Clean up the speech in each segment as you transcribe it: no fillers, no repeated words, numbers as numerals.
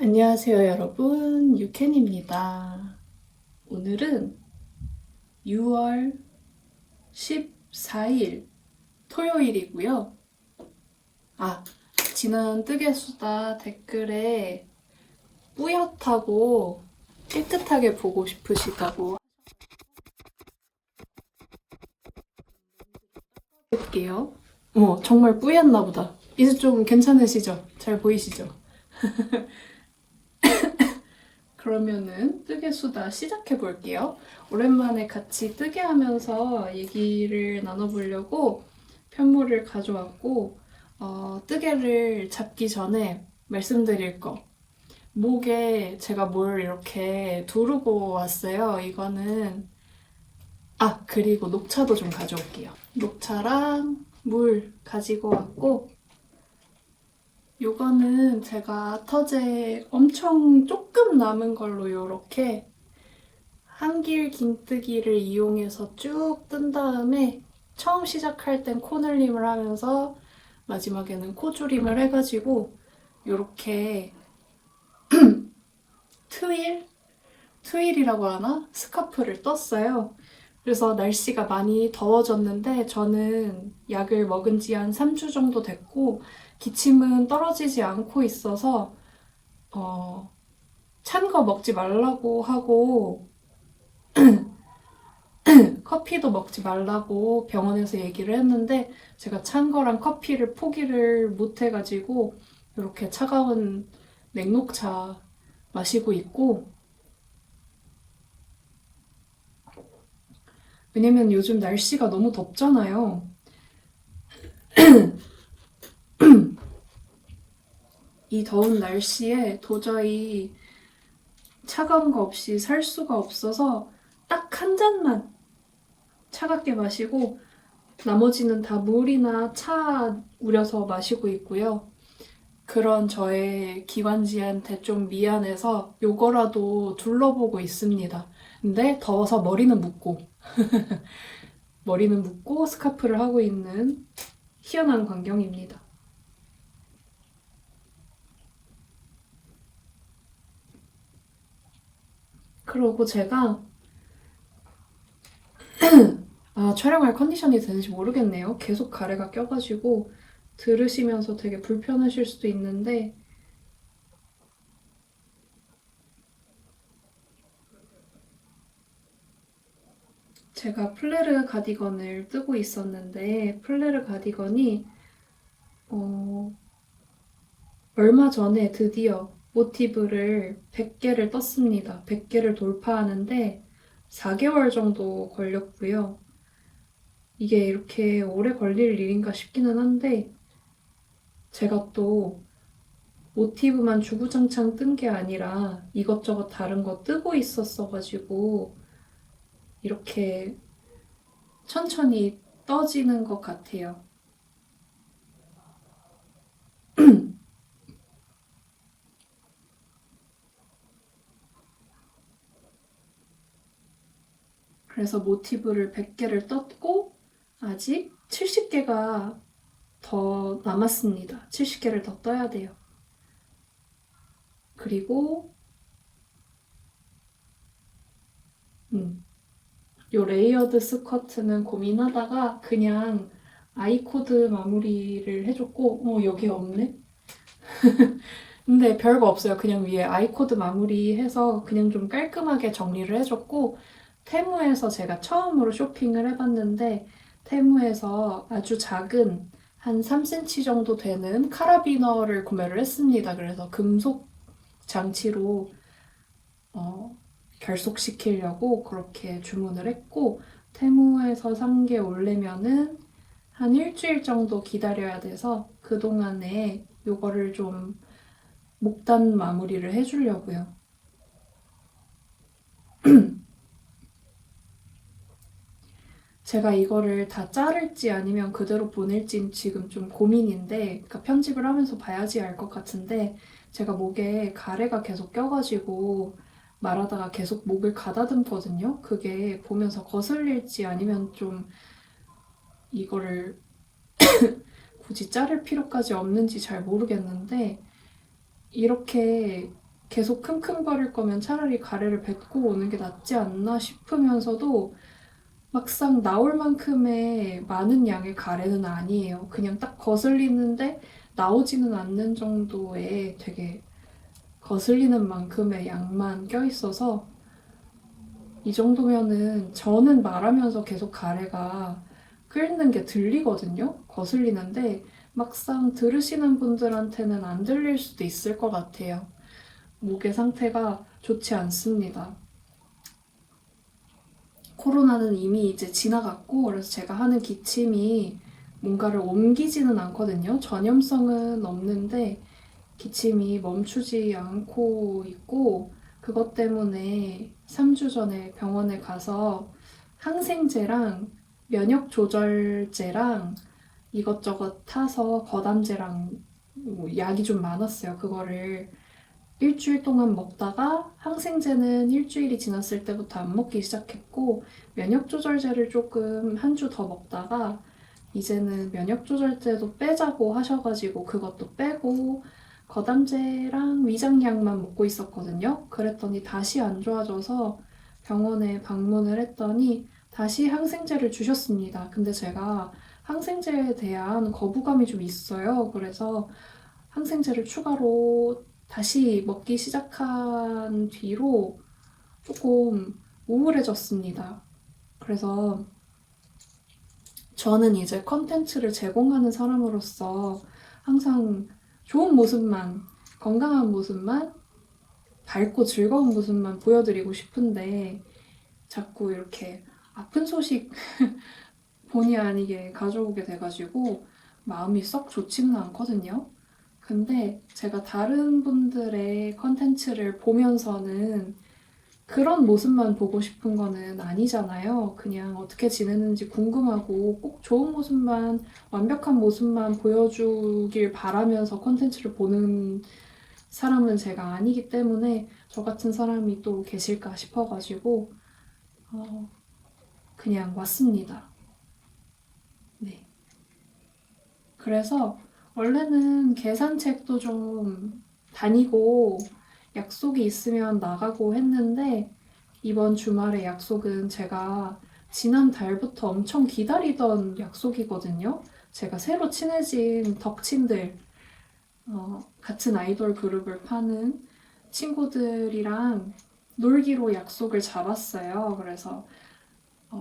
안녕하세요, 여러분. 유캔입니다. 오늘은 6월 14일 토요일이고요. 아, 지난 뜨개수다 댓글에 뿌옇다고 깨끗하게 보고 싶으시다고 할게요. 정말 뿌였나 보다. 이제 좀 괜찮으시죠? 잘 보이시죠? 그러면은 뜨개수다 시작해 볼게요. 오랜만에 같이 뜨개 하면서 얘기를 나눠보려고 편물을 가져왔고, 뜨개를 잡기 전에 말씀드릴 거. 목에 제가 뭘 이렇게 두르고 왔어요. 그리고 녹차도 좀 가져올게요. 녹차랑 물 가지고 왔고, 요거는 제가 터제 엄청 조금 남은 걸로 요렇게 한길 긴뜨기를 이용해서 쭉 뜬 다음에 처음 시작할 땐 코늘림을 하면서 마지막에는 코줄임을 해가지고 요렇게 트윌? 트윌이라고 하나? 스카프를 떴어요. 그래서 날씨가 많이 더워졌는데 저는 약을 먹은 지 한 3주 정도 됐고 기침은 떨어지지 않고 있어서 찬 거 먹지 말라고 하고 커피도 먹지 말라고 병원에서 얘기를 했는데 제가 찬 거랑 커피를 포기를 못 해가지고 이렇게 차가운 냉녹차 마시고 있고, 왜냐면 요즘 날씨가 너무 덥잖아요. 이 더운 날씨에 도저히 차가운 거 없이 살 수가 없어서 딱 한 잔만 차갑게 마시고 나머지는 다 물이나 차 우려서 마시고 있고요. 그런 저의 기관지한테 좀 미안해서 요거라도 둘러보고 있습니다. 근데 더워서 머리는 묶고 스카프를 하고 있는 희한한 광경입니다. 그러고 제가 촬영할 컨디션이 되는지 모르겠네요. 계속 가래가 껴가지고 들으시면서 되게 불편하실 수도 있는데 제가 플레르 가디건을 뜨고 있었는데 플레르 가디건이 어, 얼마 전에 드디어 모티브를 100개를 떴습니다. 100개를 돌파하는데 4개월 정도 걸렸고요. 이게 이렇게 오래 걸릴 일인가 싶기는 한데 제가 또 모티브만 주구장창 뜬 게 아니라 이것저것 다른 거 뜨고 있었어가지고 이렇게 천천히 떠지는 것 같아요. 그래서 모티브를 100개를 떴고 아직 70개가 더 남았습니다. 70개를 더 떠야 돼요. 그리고 요 레이어드 스커트는 고민하다가 그냥 아이코드 마무리를 해줬고 여기 없네? 근데 별거 없어요. 그냥 위에 아이코드 마무리해서 그냥 좀 깔끔하게 정리를 해줬고 테무에서 제가 처음으로 쇼핑을 해봤는데 테무에서 아주 작은 한 3cm 정도 되는 카라비너를 구매를 했습니다. 그래서 금속 장치로 결속시키려고 그렇게 주문을 했고 테무에서 산 게 오려면은 한 일주일 정도 기다려야 돼서 그동안에 요거를 좀 목단 마무리를 해주려고요. 제가 이거를 다 자를지 아니면 그대로 보낼지 지금 좀 고민인데, 그러니까 편집을 하면서 봐야지 알 것 같은데, 제가 목에 가래가 계속 껴가지고 말하다가 계속 목을 가다듬거든요. 그게 보면서 거슬릴지 아니면 좀 이거를 굳이 자를 필요까지 없는지 잘 모르겠는데, 이렇게 계속 킁킁거릴 거면 차라리 가래를 뱉고 오는 게 낫지 않나 싶으면서도 막상 나올 만큼의 많은 양의 가래는 아니에요. 그냥 딱 거슬리는데 나오지는 않는 정도의 되게 거슬리는 만큼의 양만 껴있어서 이 정도면은 저는 말하면서 계속 가래가 끓는 게 들리거든요. 거슬리는데 막상 들으시는 분들한테는 안 들릴 수도 있을 것 같아요. 목의 상태가 좋지 않습니다. 코로나는 이미 이제 지나갔고, 그래서 제가 하는 기침이 뭔가를 옮기지는 않거든요. 전염성은 없는데 기침이 멈추지 않고 있고, 그것 때문에 3주 전에 병원에 가서 항생제랑 면역 조절제랑 이것저것 타서 거담제랑 뭐 약이 좀 많았어요. 그거를 일주일 동안 먹다가 항생제는 일주일이 지났을 때부터 안 먹기 시작했고, 면역조절제를 조금 한 주 더 먹다가 이제는 면역조절제도 빼자고 하셔가지고 그것도 빼고 거담제랑 위장약만 먹고 있었거든요. 그랬더니 다시 안 좋아져서 병원에 방문을 했더니 다시 항생제를 주셨습니다. 근데 제가 항생제에 대한 거부감이 좀 있어요. 그래서 항생제를 추가로 다시 먹기 시작한 뒤로 조금 우울해졌습니다. 그래서 저는 이제 컨텐츠를 제공하는 사람으로서 항상 좋은 모습만, 건강한 모습만, 밝고 즐거운 모습만 보여드리고 싶은데 자꾸 이렇게 아픈 소식 본의 아니게 가져오게 돼가지고 마음이 썩 좋지는 않거든요. 근데 제가 다른 분들의 컨텐츠를 보면서는 그런 모습만 보고 싶은 거는 아니잖아요. 그냥 어떻게 지내는지 궁금하고 꼭 좋은 모습만, 완벽한 모습만 보여주길 바라면서 컨텐츠를 보는 사람은 제가 아니기 때문에 저 같은 사람이 또 계실까 싶어가지고 그냥 왔습니다. 네. 그래서 원래는 계산책도 좀 다니고 약속이 있으면 나가고 했는데 이번 주말에 약속은 제가 지난 달부터 엄청 기다리던 약속이거든요. 제가 새로 친해진 덕친들, 같은 아이돌 그룹을 파는 친구들이랑 놀기로 약속을 잡았어요. 그래서 어,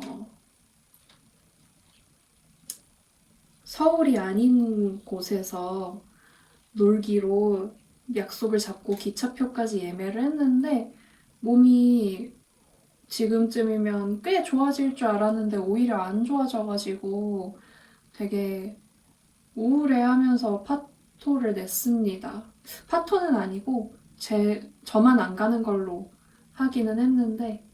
서울이 아닌 곳에서 놀기로 약속을 잡고 기차표까지 예매를 했는데 몸이 지금쯤이면 꽤 좋아질 줄 알았는데 오히려 안 좋아져가지고 되게 우울해하면서 파토를 냈습니다. 파토는 아니고 저만 안 가는 걸로 하기는 했는데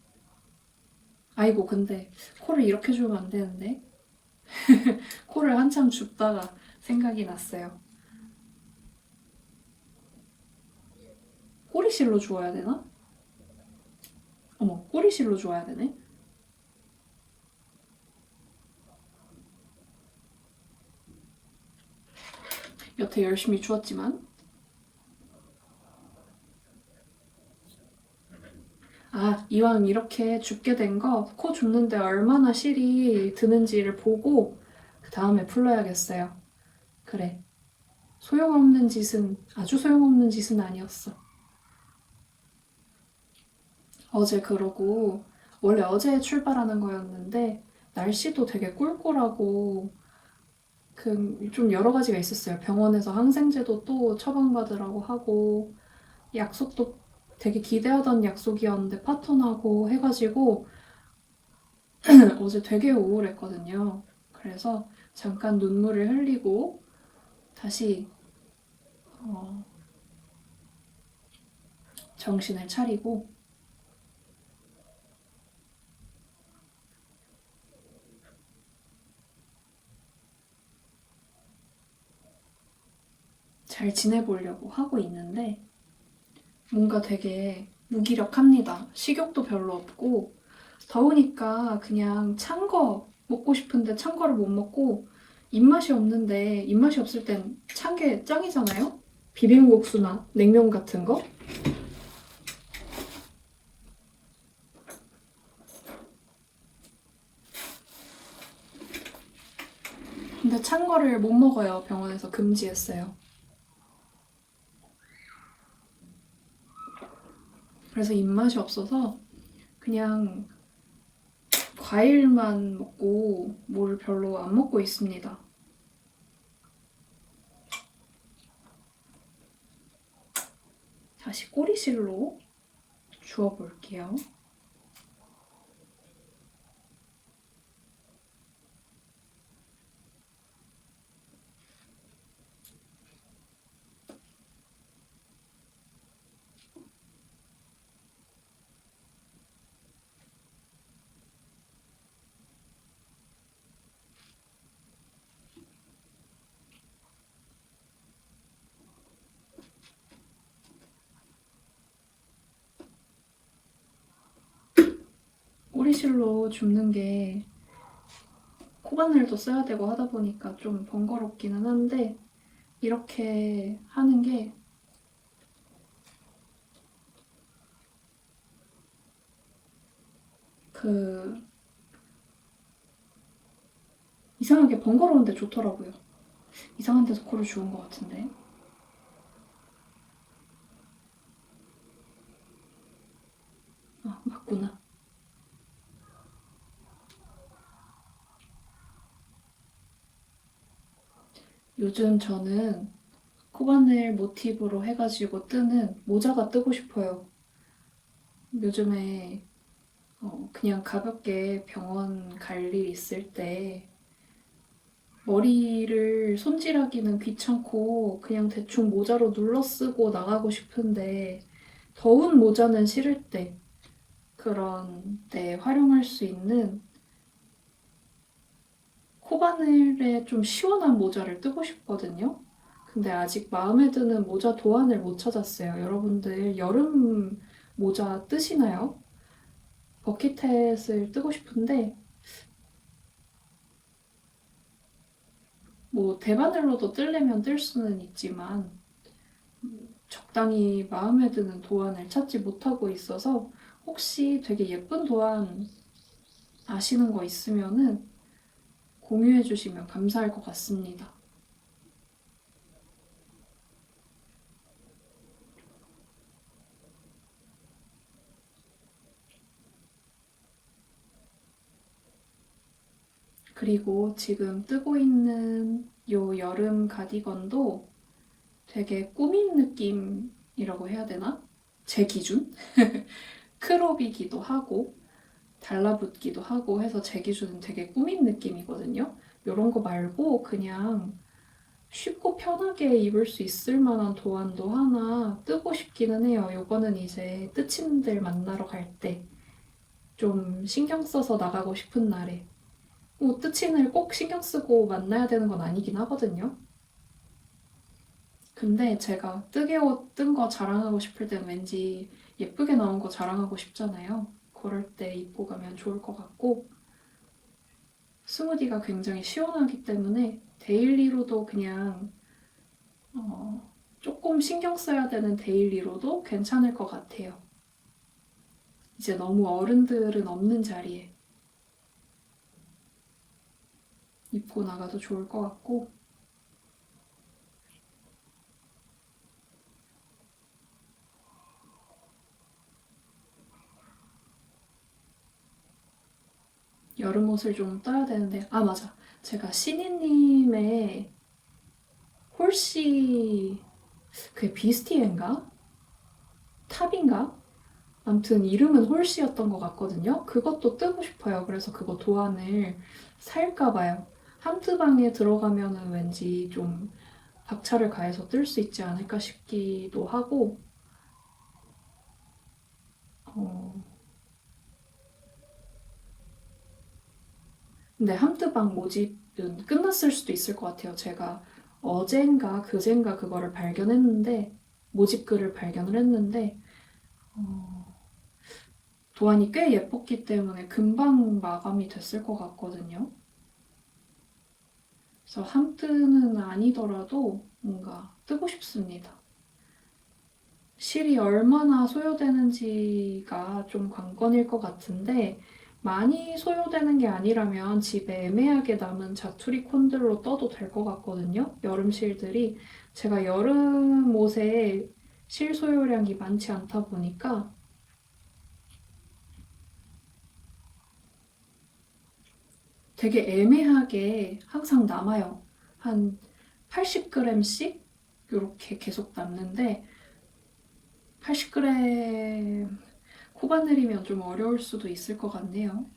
아이고 근데 코를 이렇게 주면 안 되는데 코를 한참 줍다가 생각이 났어요. 꼬리실로 주어야 되나? 어머, 꼬리실로 줘야 되네? 여태 열심히 주었지만. 아, 이왕 이렇게 줍게 된 거, 코 줍는데 얼마나 실이 드는지를 보고, 그 다음에 풀러야겠어요. 그래. 소용없는 짓은, 아주 소용없는 짓은 아니었어. 어제 그러고, 원래 어제 출발하는 거였는데, 날씨도 되게 꿀꿀하고, 좀 여러 가지가 있었어요. 병원에서 항생제도 또 처방받으라고 하고, 약속도 되게 기대하던 약속이었는데 파토나고 해가지고 어제 되게 우울했거든요. 그래서 잠깐 눈물을 흘리고 다시 어, 정신을 차리고 잘 지내보려고 하고 있는데 뭔가 되게 무기력합니다. 식욕도 별로 없고 더우니까 그냥 찬 거 먹고 싶은데 찬 거를 못 먹고 입맛이 없는데 입맛이 없을 땐 찬 게 짱이잖아요? 비빔국수나 냉면 같은 거? 근데 찬 거를 못 먹어요. 병원에서 금지했어요. 그래서 입맛이 없어서 그냥 과일만 먹고 뭘 별로 안 먹고 있습니다. 다시 꼬리실로 주워볼게요. 꼬리실로 줍는 게 코바늘도 써야 되고 하다 보니까 좀 번거롭기는 한데 이렇게 하는 게 이상하게 번거로운데 좋더라고요. 이상한 데서 코를 주운 것 같은데. 아, 맞구나. 요즘 저는 코바늘 모티브로 해가지고 뜨는 모자가 뜨고 싶어요. 요즘에 그냥 가볍게 병원 갈 일 있을 때 머리를 손질하기는 귀찮고 그냥 대충 모자로 눌러 쓰고 나가고 싶은데 더운 모자는 싫을 때 그런 때 활용할 수 있는 코바늘에 좀 시원한 모자를 뜨고 싶거든요. 근데 아직 마음에 드는 모자 도안을 못 찾았어요. 여러분들 여름 모자 뜨시나요? 버킷햇을 뜨고 싶은데 뭐 대바늘로도 뜨려면 뜰 수는 있지만 적당히 마음에 드는 도안을 찾지 못하고 있어서 혹시 되게 예쁜 도안 아시는 거 있으면은 공유해 주시면 감사할 것 같습니다. 그리고 지금 뜨고 있는 요 여름 가디건도 되게 꾸민 느낌이라고 해야 되나? 제 기준? 크롭이기도 하고 달라붙기도 하고 해서 제 기준은 되게 꾸민 느낌이거든요. 이런 거 말고 그냥 쉽고 편하게 입을 수 있을 만한 도안도 하나 뜨고 싶기는 해요. 요거는 이제 뜨친들 만나러 갈 때 좀 신경 써서 나가고 싶은 날에 뭐 뜨친을 꼭 신경 쓰고 만나야 되는 건 아니긴 하거든요. 근데 제가 뜨개 옷 뜬 거 자랑하고 싶을 땐 왠지 예쁘게 나온 거 자랑하고 싶잖아요. 그럴 때 입고 가면 좋을 것 같고 스무디가 굉장히 시원하기 때문에 데일리로도 그냥 조금 신경 써야 되는 데일리로도 괜찮을 것 같아요. 이제 너무 어른들은 없는 자리에 입고 나가도 좋을 것 같고 여름 옷을 좀 떠야 되는데 아 맞아 제가 신이님의 홀씨 그게 비스티엔가? 탑인가? 아무튼 이름은 홀씨였던 것 같거든요. 그것도 뜨고 싶어요. 그래서 그거 도안을 살까 봐요. 함트방에 들어가면은 왠지 좀 박차를 가해서 뜰 수 있지 않을까 싶기도 하고 어, 근데 함트방 모집은 끝났을 수도 있을 것 같아요. 제가 어젠가 그젠가 그거를 발견했는데 모집글을 발견을 했는데 어, 도안이 꽤 예뻤기 때문에 금방 마감이 됐을 것 같거든요. 그래서 함뜨는 아니더라도 뭔가 뜨고 싶습니다. 실이 얼마나 소요되는지가 좀 관건일 것 같은데 많이 소요되는 게 아니라면 집에 애매하게 남은 자투리 콘들로 떠도 될 것 같거든요. 여름 실들이. 제가 여름 옷에 실 소요량이 많지 않다 보니까 되게 애매하게 항상 남아요. 한 80g씩 이렇게 계속 남는데 80g 코바늘이면 좀 어려울 수도 있을 것 같네요.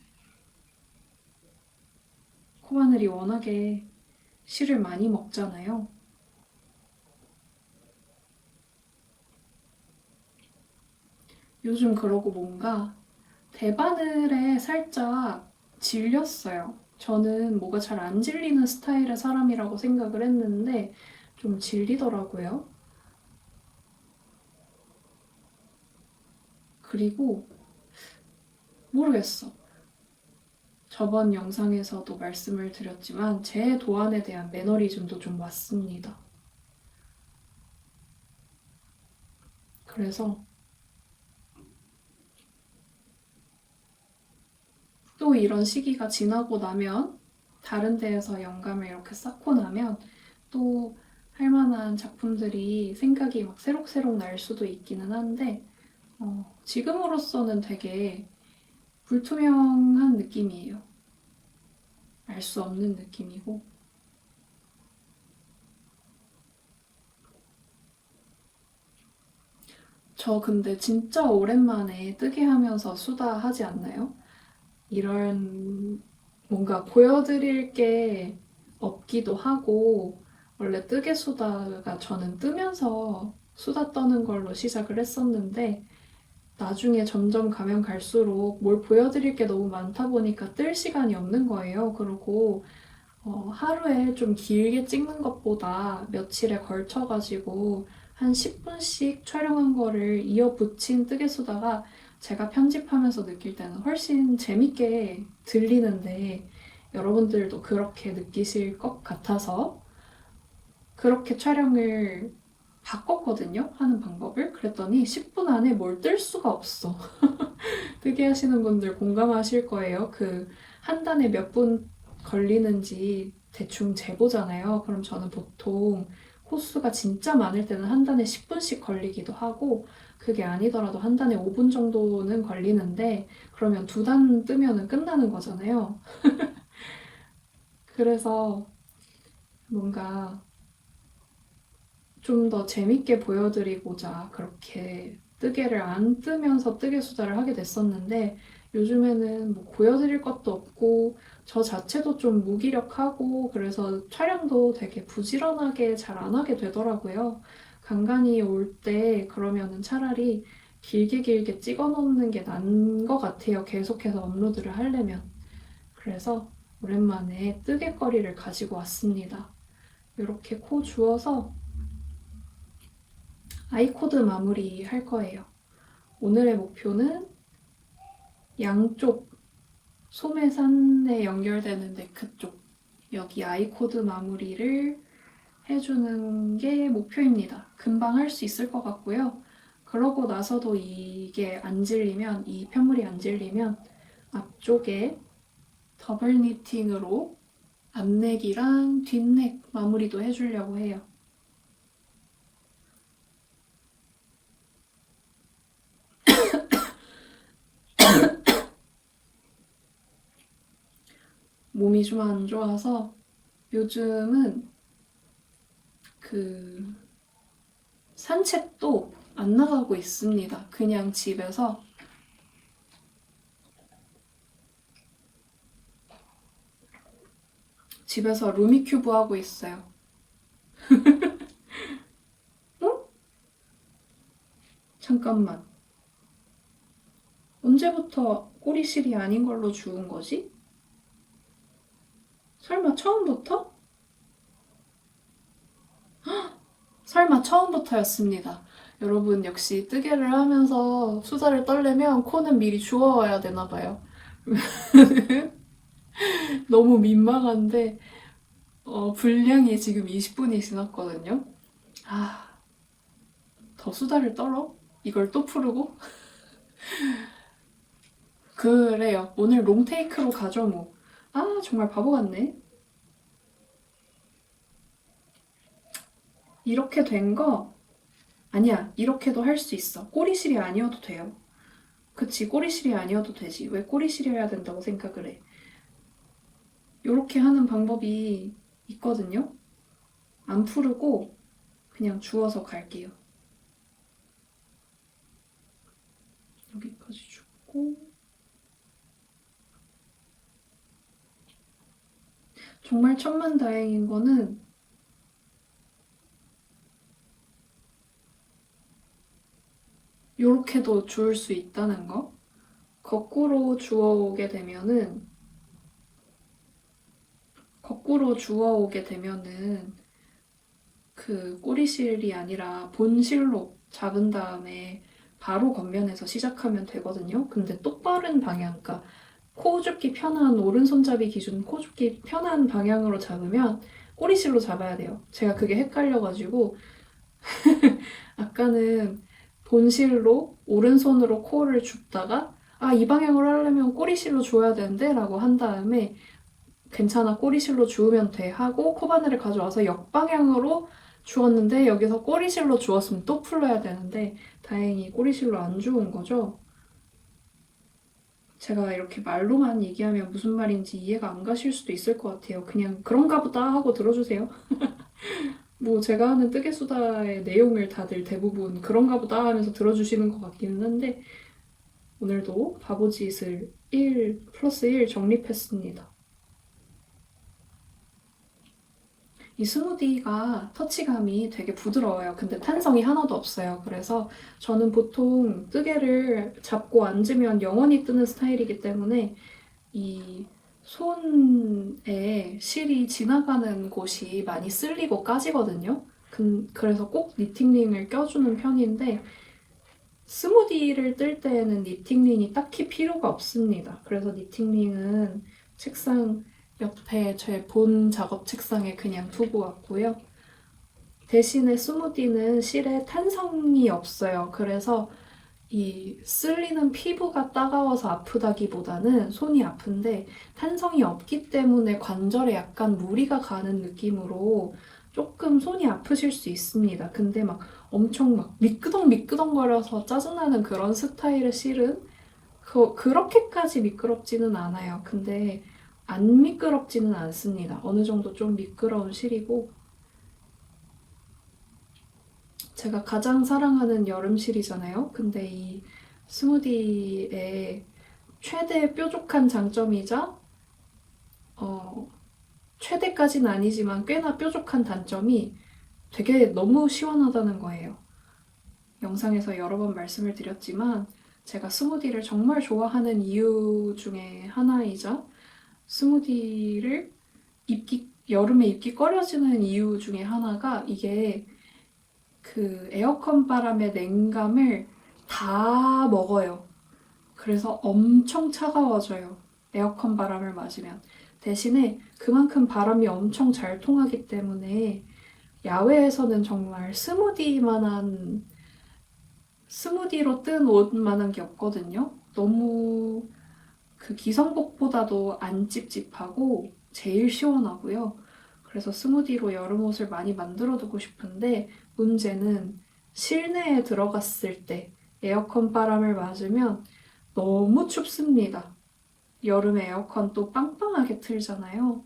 코바늘이 워낙에 실을 많이 먹잖아요. 요즘 그러고 뭔가 대바늘에 살짝 질렸어요. 저는 뭐가 잘 안 질리는 스타일의 사람이라고 생각을 했는데 좀 질리더라고요. 그리고 모르겠어. 저번 영상에서도 말씀을 드렸지만 제 도안에 대한 매너리즘도 좀 왔습니다. 그래서 또 이런 시기가 지나고 나면 다른 데에서 영감을 이렇게 쌓고 나면 또 할 만한 작품들이 생각이 막 새록새록 날 수도 있기는 한데 지금으로서는 되게 불투명한 느낌이에요. 알 수 없는 느낌이고. 저 근데 진짜 오랜만에 뜨개 하면서 수다 하지 않나요? 이런 뭔가 보여드릴 게 없기도 하고, 원래 뜨개 수다가 저는 뜨면서 수다 떠는 걸로 시작을 했었는데, 나중에 점점 가면 갈수록 뭘 보여드릴 게 너무 많다 보니까 뜰 시간이 없는 거예요. 그리고 하루에 좀 길게 찍는 것보다 며칠에 걸쳐가지고 한 10분씩 촬영한 거를 이어 붙인 뜨개 수다가 제가 편집하면서 느낄 때는 훨씬 재밌게 들리는데 여러분들도 그렇게 느끼실 것 같아서 그렇게 촬영을 바꿨거든요. 하는 방법을. 그랬더니 10분 안에 뭘 뜰 수가 없어. 뜨개 하시는 분들 공감하실 거예요. 그 한 단에 몇 분 걸리는지 대충 재보잖아요. 그럼 저는 보통 호수가 진짜 많을 때는 한 단에 10분씩 걸리기도 하고 그게 아니더라도 한 단에 5분 정도는 걸리는데 그러면 두 단 뜨면은 끝나는 거잖아요. 그래서 뭔가 좀 더 재밌게 보여드리고자 그렇게 뜨개를 안 뜨면서 뜨개 수다를 하게 됐었는데 요즘에는 뭐 보여드릴 것도 없고 저 자체도 좀 무기력하고 그래서 촬영도 되게 부지런하게 잘 안 하게 되더라고요. 간간히 올 때 그러면은 차라리 길게 길게 찍어 놓는 게 나은 것 같아요. 계속해서 업로드를 하려면. 그래서 오랜만에 뜨개거리를 가지고 왔습니다. 이렇게 코 주워서 아이코드 마무리 할 거예요. 오늘의 목표는 양쪽 소매산에 연결되는 네크 쪽 여기 아이코드 마무리를 해주는 게 목표입니다. 금방 할 수 있을 것 같고요. 그러고 나서도 이게 안 질리면 이 편물이 안 질리면 앞쪽에 더블 니팅으로 앞넥이랑 뒷넥 마무리도 해주려고 해요. 몸이 좀 안 좋아서 요즘은 그 산책도 안 나가고 있습니다. 그냥 집에서 루미큐브 하고 있어요. 어? 잠깐만. 언제부터 꼬리실이 아닌 걸로 주운 거지? 설마 처음부터? 설마 처음부터였습니다. 여러분 역시 뜨개를 하면서 수다를 떨려면 코는 미리 주워와야 되나 봐요. 너무 민망한데 분량이 지금 20분이 지났거든요. 아, 더 수다를 떨어? 이걸 또 풀고? 그래요. 오늘 롱테이크로 가죠 뭐. 아 정말 바보 같네. 이렇게 된 거 아니야. 이렇게도 할 수 있어. 꼬리실이 아니어도 돼요. 그치, 꼬리실이 아니어도 되지. 왜 꼬리실이어야 된다고 생각을 해. 요렇게 하는 방법이 있거든요. 안 풀고 그냥 주워서 갈게요. 여기까지 줍고. 정말 천만다행인 거는 요렇게도 주울 수 있다는 거. 거꾸로 주워오게 되면은 그 꼬리실이 아니라 본실로 잡은 다음에 바로 겉면에서 시작하면 되거든요. 근데 똑바른 방향, 그러니까 코 줍기 편한 오른손잡이 기준 코 줍기 편한 방향으로 잡으면 꼬리실로 잡아야 돼요. 제가 그게 헷갈려가지고 아까는 본실로 오른손으로 코를 줍다가 아, 이 방향으로 하려면 꼬리실로 줘야 되는데 라고 한 다음에 괜찮아, 꼬리실로 주우면 돼 하고 코바늘을 가져와서 역방향으로 주웠는데 여기서 꼬리실로 주웠으면 또 풀러야 되는데 다행히 꼬리실로 안 주운 거죠. 제가 이렇게 말로만 얘기하면 무슨 말인지 이해가 안 가실 수도 있을 것 같아요. 그냥 그런가 보다 하고 들어주세요. 뭐 제가 하는 뜨개수다의 내용을 다들 대부분 그런가 보다 하면서 들어주시는 것 같기는 한데 오늘도 바보짓을 1 플러스 1 정립했습니다. 이 스무디가 터치감이 되게 부드러워요. 근데 탄성이 하나도 없어요. 그래서 저는 보통 뜨개를 잡고 앉으면 영원히 뜨는 스타일이기 때문에 이 손에 실이 지나가는 곳이 많이 쓸리고 까지거든요. 그래서 꼭 니팅링을 껴주는 편인데 스무디를 뜰 때에는 니팅링이 딱히 필요가 없습니다. 그래서 니팅링은 책상 옆에 제 본 작업 책상에 그냥 두고 왔고요. 대신에 스무디는 실에 탄성이 없어요. 그래서 이 쓸리는 피부가 따가워서 아프다기보다는 손이 아픈데 탄성이 없기 때문에 관절에 약간 무리가 가는 느낌으로 조금 손이 아프실 수 있습니다. 근데 막 엄청 막 미끄덩미끄덩거려서 짜증나는 그런 스타일의 실은 그렇게까지 미끄럽지는 않아요. 근데 안 미끄럽지는 않습니다. 어느 정도 좀 미끄러운 실이고 제가 가장 사랑하는 여름실이잖아요. 근데 이 스무디의 최대 뾰족한 장점이자 최대까지는 아니지만 꽤나 뾰족한 단점이 되게 너무 시원하다는 거예요. 영상에서 여러 번 말씀을 드렸지만 제가 스무디를 정말 좋아하는 이유 중에 하나이자 스무디를 여름에 입기 꺼려지는 이유 중에 하나가 이게 그 에어컨 바람의 냉감을 다 먹어요. 그래서 엄청 차가워져요. 에어컨 바람을 맞으면. 대신에 그만큼 바람이 엄청 잘 통하기 때문에 야외에서는 정말 스무디로 뜬 옷만한 게 없거든요. 너무 그 기성복보다도 안 찝찝하고 제일 시원하고요. 그래서 스무디로 여름 옷을 많이 만들어 두고 싶은데 문제는 실내에 들어갔을 때 에어컨 바람을 맞으면 너무 춥습니다. 여름에 에어컨 또 빵빵하게 틀잖아요.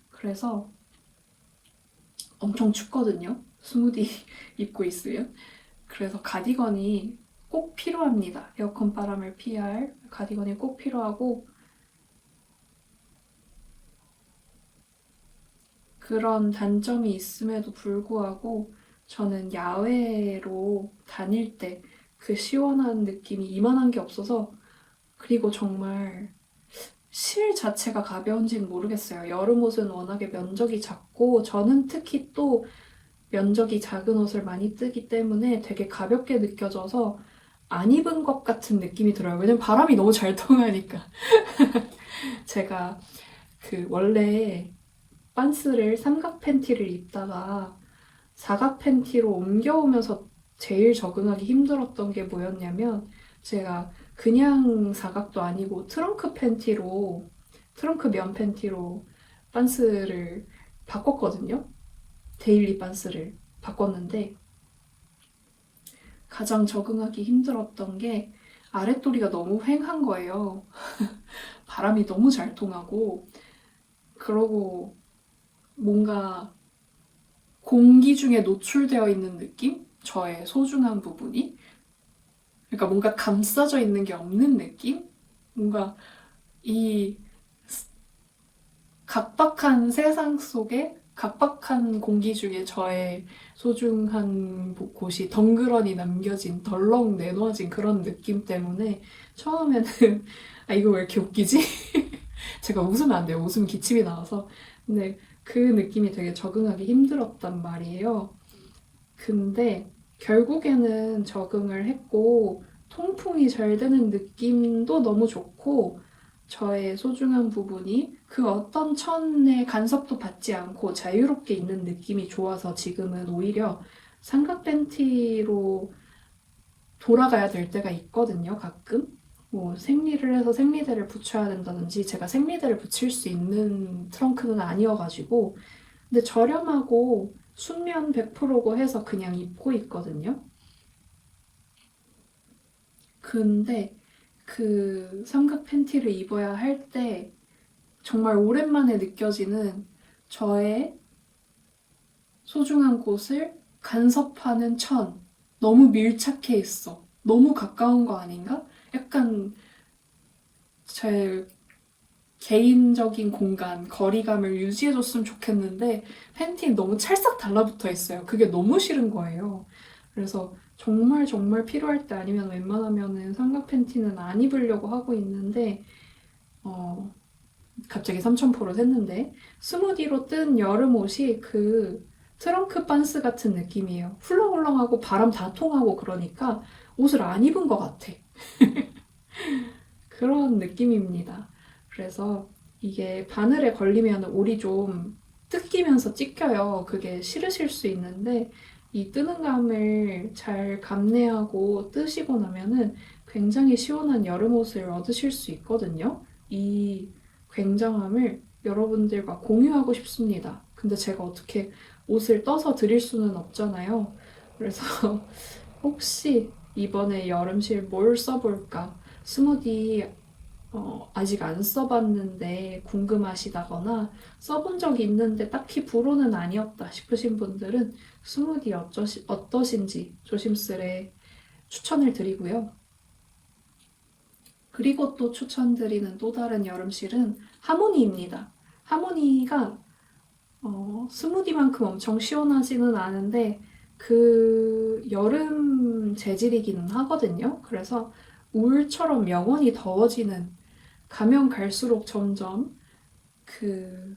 그래서 엄청 춥거든요. 스무디 입고 있으면. 그래서 가디건이 꼭 필요합니다. 에어컨 바람을 피할 가디건이 꼭 필요하고 그런 단점이 있음에도 불구하고 저는 야외로 다닐 때 그 시원한 느낌이 이만한 게 없어서 그리고 정말 실 자체가 가벼운지는 모르겠어요. 여름 옷은 워낙에 면적이 작고 저는 특히 또 면적이 작은 옷을 많이 뜨기 때문에 되게 가볍게 느껴져서 안 입은 것 같은 느낌이 들어요. 왜냐면 바람이 너무 잘 통하니까. 제가 그 원래 반스를 삼각 팬티를 입다가 사각 팬티로 옮겨오면서 제일 적응하기 힘들었던 게 뭐였냐면 제가 그냥 사각도 아니고 트렁크 면 팬티로 반스를 바꿨거든요. 데일리 반스를 바꿨는데 가장 적응하기 힘들었던 게 아랫도리가 너무 휑한 거예요. 바람이 너무 잘 통하고, 그러고 뭔가 공기 중에 노출되어 있는 느낌? 저의 소중한 부분이? 그러니까 뭔가 감싸져 있는 게 없는 느낌? 뭔가 이 각박한 세상 속에 각박한 공기 중에 저의 소중한 곳이 덩그러니 남겨진 덜렁 내놓아진 그런 느낌 때문에 처음에는 아 이거 왜 이렇게 웃기지? 제가 웃으면 안 돼요. 웃으면 기침이 나와서. 근데 그 느낌이 되게 적응하기 힘들었단 말이에요. 근데 결국에는 적응을 했고 통풍이 잘 되는 느낌도 너무 좋고 저의 소중한 부분이 그 어떤 천의 간섭도 받지 않고 자유롭게 있는 느낌이 좋아서 지금은 오히려 삼각 팬티로 돌아가야 될 때가 있거든요, 가끔. 뭐 생리를 해서 생리대를 붙여야 된다든지 제가 생리대를 붙일 수 있는 트렁크는 아니어가지고 근데 저렴하고 순면 100%고 해서 그냥 입고 있거든요. 근데 그 삼각 팬티를 입어야 할 때 정말 오랜만에 느껴지는 저의 소중한 곳을 간섭하는 천. 너무 밀착해 있어. 너무 가까운 거 아닌가? 약간 제 개인적인 공간, 거리감을 유지해줬으면 좋겠는데 팬티는 너무 찰싹 달라붙어 있어요. 그게 너무 싫은 거예요. 그래서 정말 정말 필요할 때 아니면 웬만하면은 삼각 팬티는 안 입으려고 하고 있는데 어, 갑자기 삼천포로 샜는데 스무디로 뜬 여름 옷이 그 트렁크 반스 같은 느낌이에요. 훌렁훌렁하고 바람 다 통하고 그러니까 옷을 안 입은 것 같아. 그런 느낌입니다. 그래서 이게 바늘에 걸리면 올이 좀 뜯기면서 찢겨요. 그게 싫으실 수 있는데 이 뜨는 감을 잘 감내하고 뜨시고 나면은 굉장히 시원한 여름 옷을 얻으실 수 있거든요. 이 굉장함을 여러분들과 공유하고 싶습니다. 근데 제가 어떻게 옷을 떠서 드릴 수는 없잖아요. 그래서 혹시 이번에 여름실 뭘 써볼까? 스무디 아직 안 써봤는데 궁금하시다거나 써본 적이 있는데 딱히 불호는 아니었다 싶으신 분들은 스무디 어떠신지 조심스레 추천을 드리고요. 그리고 또 추천드리는 또 다른 여름실은 하모니입니다. 하모니가 스무디만큼 엄청 시원하지는 않은데 그 여름 재질이기는 하거든요. 그래서 울처럼 영원히 더워지는 가면 갈수록 점점 그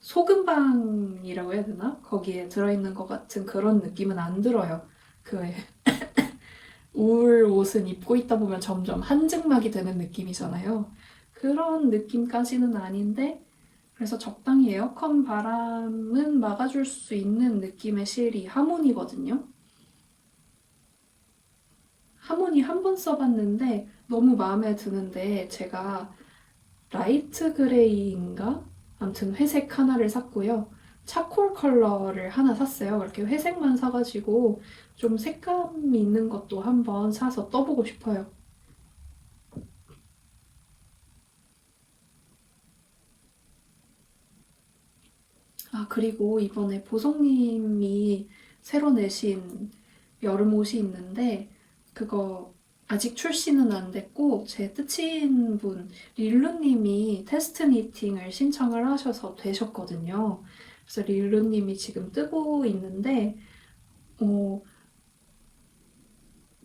소금방이라고 해야 되나? 거기에 들어있는 것 같은 그런 느낌은 안 들어요. 울 옷은 입고 있다 보면 점점 한증막이 되는 느낌이잖아요. 그런 느낌까지는 아닌데 그래서 적당히 에어컨 바람은 막아줄 수 있는 느낌의 실이 하모니거든요. 하모니 한 번 써봤는데 너무 마음에 드는데 제가 라이트 그레이인가? 아무튼 회색 하나를 샀고요. 차콜 컬러를 하나 샀어요. 그렇게 회색만 사가지고 좀 색감 있는 것도 한번 사서 떠보고 싶어요. 아, 그리고 이번에 보성님이 새로 내신 여름 옷이 있는데 그거 아직 출시는 안 됐고 제 뜻인 분 릴루님이 테스트 미팅을 신청을 하셔서 되셨거든요. 그래서 릴루님이 지금 뜨고 있는데 어,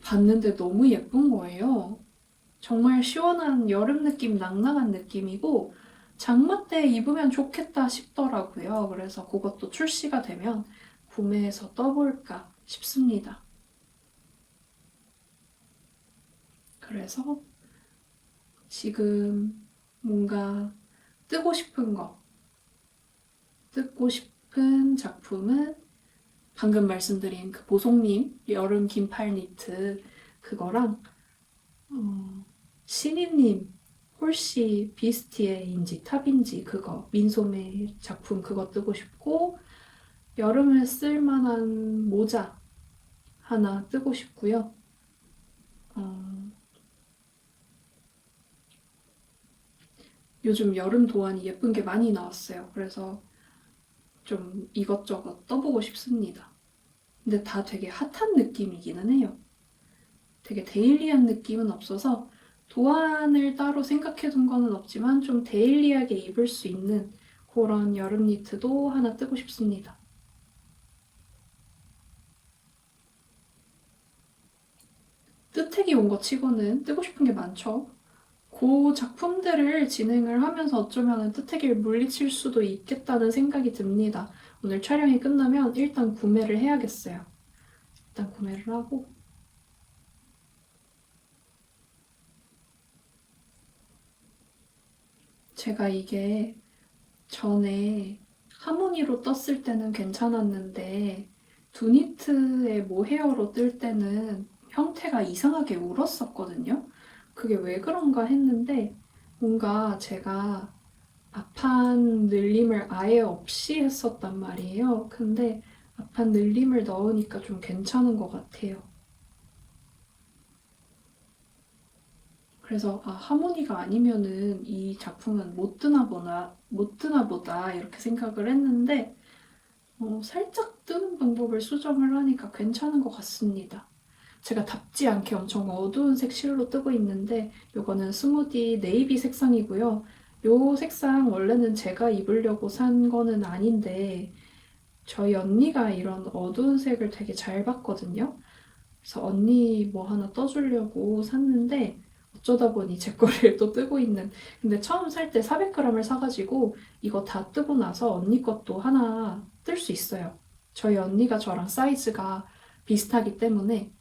봤는데 너무 예쁜 거예요. 정말 시원한 여름 느낌, 낭낭한 느낌이고 장마 때 입으면 좋겠다 싶더라고요. 그래서 그것도 출시가 되면 구매해서 떠볼까 싶습니다. 그래서 지금 뭔가 뜨고 싶은 거, 뜨고 싶은 작품은 방금 말씀드린 그 보송님 여름 긴팔 니트 그거랑 신이님 홀씨 비스티에인지 탑인지 그거 민소매 작품 그거 뜨고 싶고 여름에 쓸만한 모자 하나 뜨고 싶고요. 어, 요즘 여름 도안이 예쁜 게 많이 나왔어요. 그래서 좀 이것저것 떠보고 싶습니다. 근데 다 되게 핫한 느낌이기는 해요. 되게 데일리한 느낌은 없어서 도안을 따로 생각해 둔 거는 없지만 좀 데일리하게 입을 수 있는 그런 여름 니트도 하나 뜨고 싶습니다. 뜨택이 온 거 치고는 뜨고 싶은 게 많죠. 그 작품들을 진행을 하면서 어쩌면 뜨택을 물리칠 수도 있겠다는 생각이 듭니다. 오늘 촬영이 끝나면 일단 구매를 해야겠어요. 일단 구매를 하고 제가 이게 전에 하모니로 떴을 때는 괜찮았는데 두니트의 모헤어로 뜰 때는 형태가 이상하게 울었었거든요. 그게 왜 그런가 했는데 뭔가 제가 앞판 늘림을 아예 없이 했었단 말이에요. 근데 앞판 늘림을 넣으니까 좀 괜찮은 것 같아요. 그래서 하모니가 아니면은 이 작품은 못 뜨나 보다 이렇게 생각을 했는데 살짝 뜨는 방법을 수정을 하니까 괜찮은 것 같습니다. 제가 답지 않게 엄청 어두운 색 실로 뜨고 있는데 이거는 스무디 네이비 색상이고요. 이 색상 원래는 제가 입으려고 산 거는 아닌데 저희 언니가 이런 어두운 색을 되게 잘 봤거든요. 그래서 언니 뭐 하나 떠주려고 샀는데 어쩌다 보니 제 거를 또 뜨고 있는. 근데 처음 살 때 400g을 사가지고 이거 다 뜨고 나서 언니 것도 하나 뜰 수 있어요. 저희 언니가 저랑 사이즈가 비슷하기 때문에.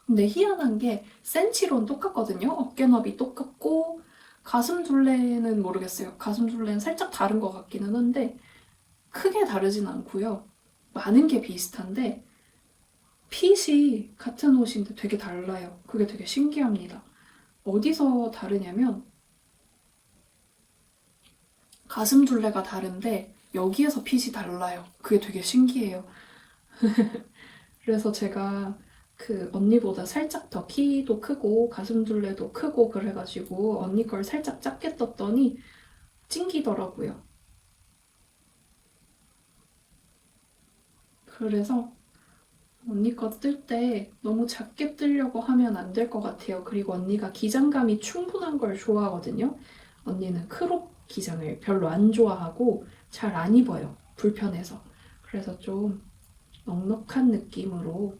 근데 희한한 게 센치로는 똑같거든요. 어깨너비 똑같고 가슴 둘레는 모르겠어요. 가슴 둘레는 살짝 다른 것 같기는 한데 크게 다르진 않고요. 많은 게 비슷한데 핏이 같은 옷인데 되게 달라요. 그게 되게 신기합니다. 어디서 다르냐면 가슴 둘레가 다른데 여기에서 핏이 달라요. 그게 되게 신기해요. 그래서 제가 그 언니보다 살짝 더 키도 크고 가슴 둘레도 크고 그래가지고 언니 걸 살짝 작게 떴더니 찡기더라고요. 그래서 언니 거 뜰 때 너무 작게 뜨려고 하면 안 될 것 같아요. 그리고 언니가 기장감이 충분한 걸 좋아하거든요. 언니는 크롭 기장을 별로 안 좋아하고 잘 안 입어요. 불편해서. 그래서 좀 넉넉한 느낌으로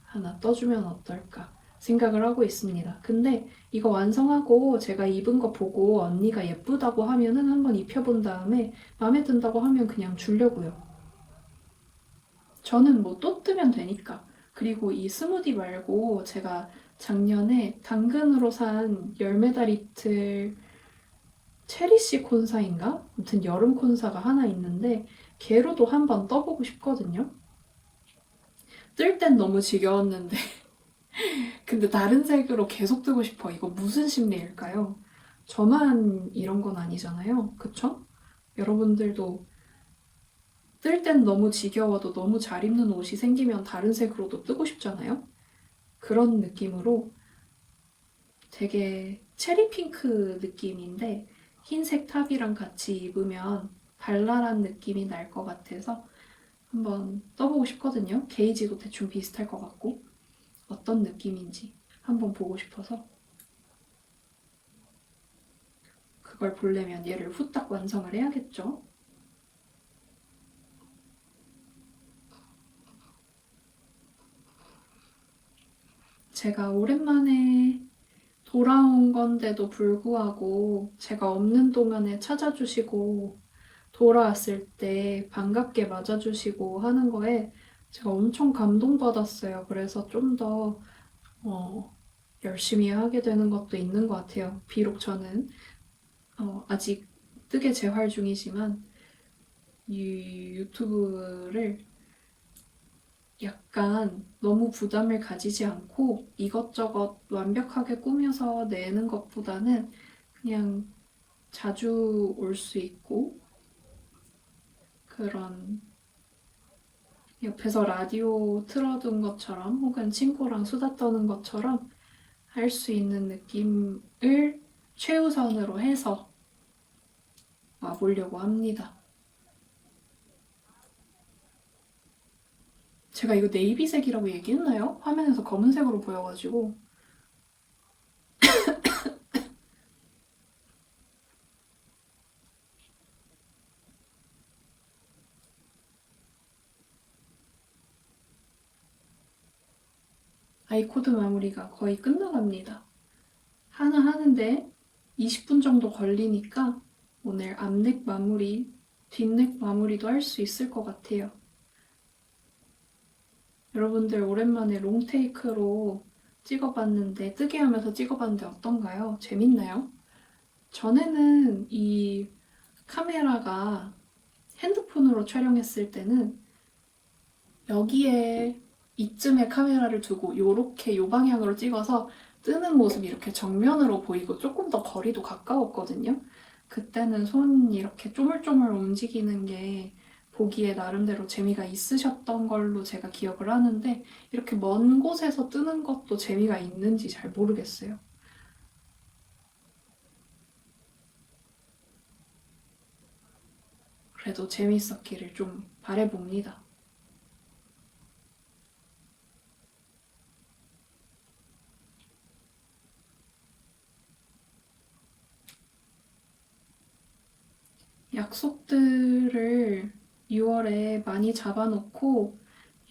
하나 떠주면 어떨까 생각을 하고 있습니다. 근데 이거 완성하고 제가 입은 거 보고 언니가 예쁘다고 하면은 한번 입혀본 다음에 마음에 든다고 하면 그냥 주려고요. 저는 뭐 또 뜨면 되니까. 그리고 이 스무디 말고 제가 작년에 당근으로 산 열매달 이틀 체리씨 콘사인가? 아무튼 여름 콘사가 하나 있는데 걔로도 한번 떠보고 싶거든요. 뜰 땐 너무 지겨웠는데 근데 다른 색으로 계속 뜨고 싶어. 이거 무슨 심리일까요? 저만 이런 건 아니잖아요. 그쵸? 여러분들도 뜰 땐 너무 지겨워도 너무 잘 입는 옷이 생기면 다른 색으로도 뜨고 싶잖아요. 그런 느낌으로 되게 체리 핑크 느낌인데 흰색 탑이랑 같이 입으면 발랄한 느낌이 날 것 같아서 한번 떠보고 싶거든요. 게이지도 대충 비슷할 것 같고 어떤 느낌인지 한번 보고 싶어서 그걸 보려면 얘를 후딱 완성을 해야겠죠. 제가 오랜만에 돌아온 건데도 불구하고 제가 없는 동안에 찾아주시고 돌아왔을 때 반갑게 맞아주시고 하는 거에 제가 엄청 감동받았어요. 그래서 좀 더 열심히 하게 되는 것도 있는 것 같아요. 비록 저는 아직 뜨개 재활 중이지만 이 유튜브를 약간 너무 부담을 가지지 않고 이것저것 완벽하게 꾸며서 내는 것보다는 그냥 자주 올 수 있고 그런 옆에서 라디오 틀어둔 것처럼 혹은 친구랑 수다 떠는 것처럼 할 수 있는 느낌을 최우선으로 해서 와보려고 합니다. 제가 이거 네이비색이라고 얘기했나요? 화면에서 검은색으로 보여가지고. 아이코드 마무리가 거의 끝나갑니다. 하나 하는데 20분 정도 걸리니까 오늘 앞넥 마무리, 뒷넥 마무리도 할 수 있을 것 같아요. 여러분들 오랜만에 롱테이크로 찍어봤는데, 뜨게 하면서 찍어봤는데 어떤가요? 재밌나요? 전에는 이 카메라가 핸드폰으로 촬영했을 때는 여기에 이쯤에 카메라를 두고 요렇게 요 방향으로 찍어서 뜨는 모습이 이렇게 정면으로 보이고 조금 더 거리도 가까웠거든요. 그때는 손 이렇게 쪼물쪼물 움직이는 게 보기에 나름대로 재미가 있으셨던 걸로 제가 기억을 하는데 이렇게 먼 곳에서 뜨는 것도 재미가 있는지 잘 모르겠어요. 그래도 재밌었기를 좀 바라봅니다. 약속들을 6월에 많이 잡아놓고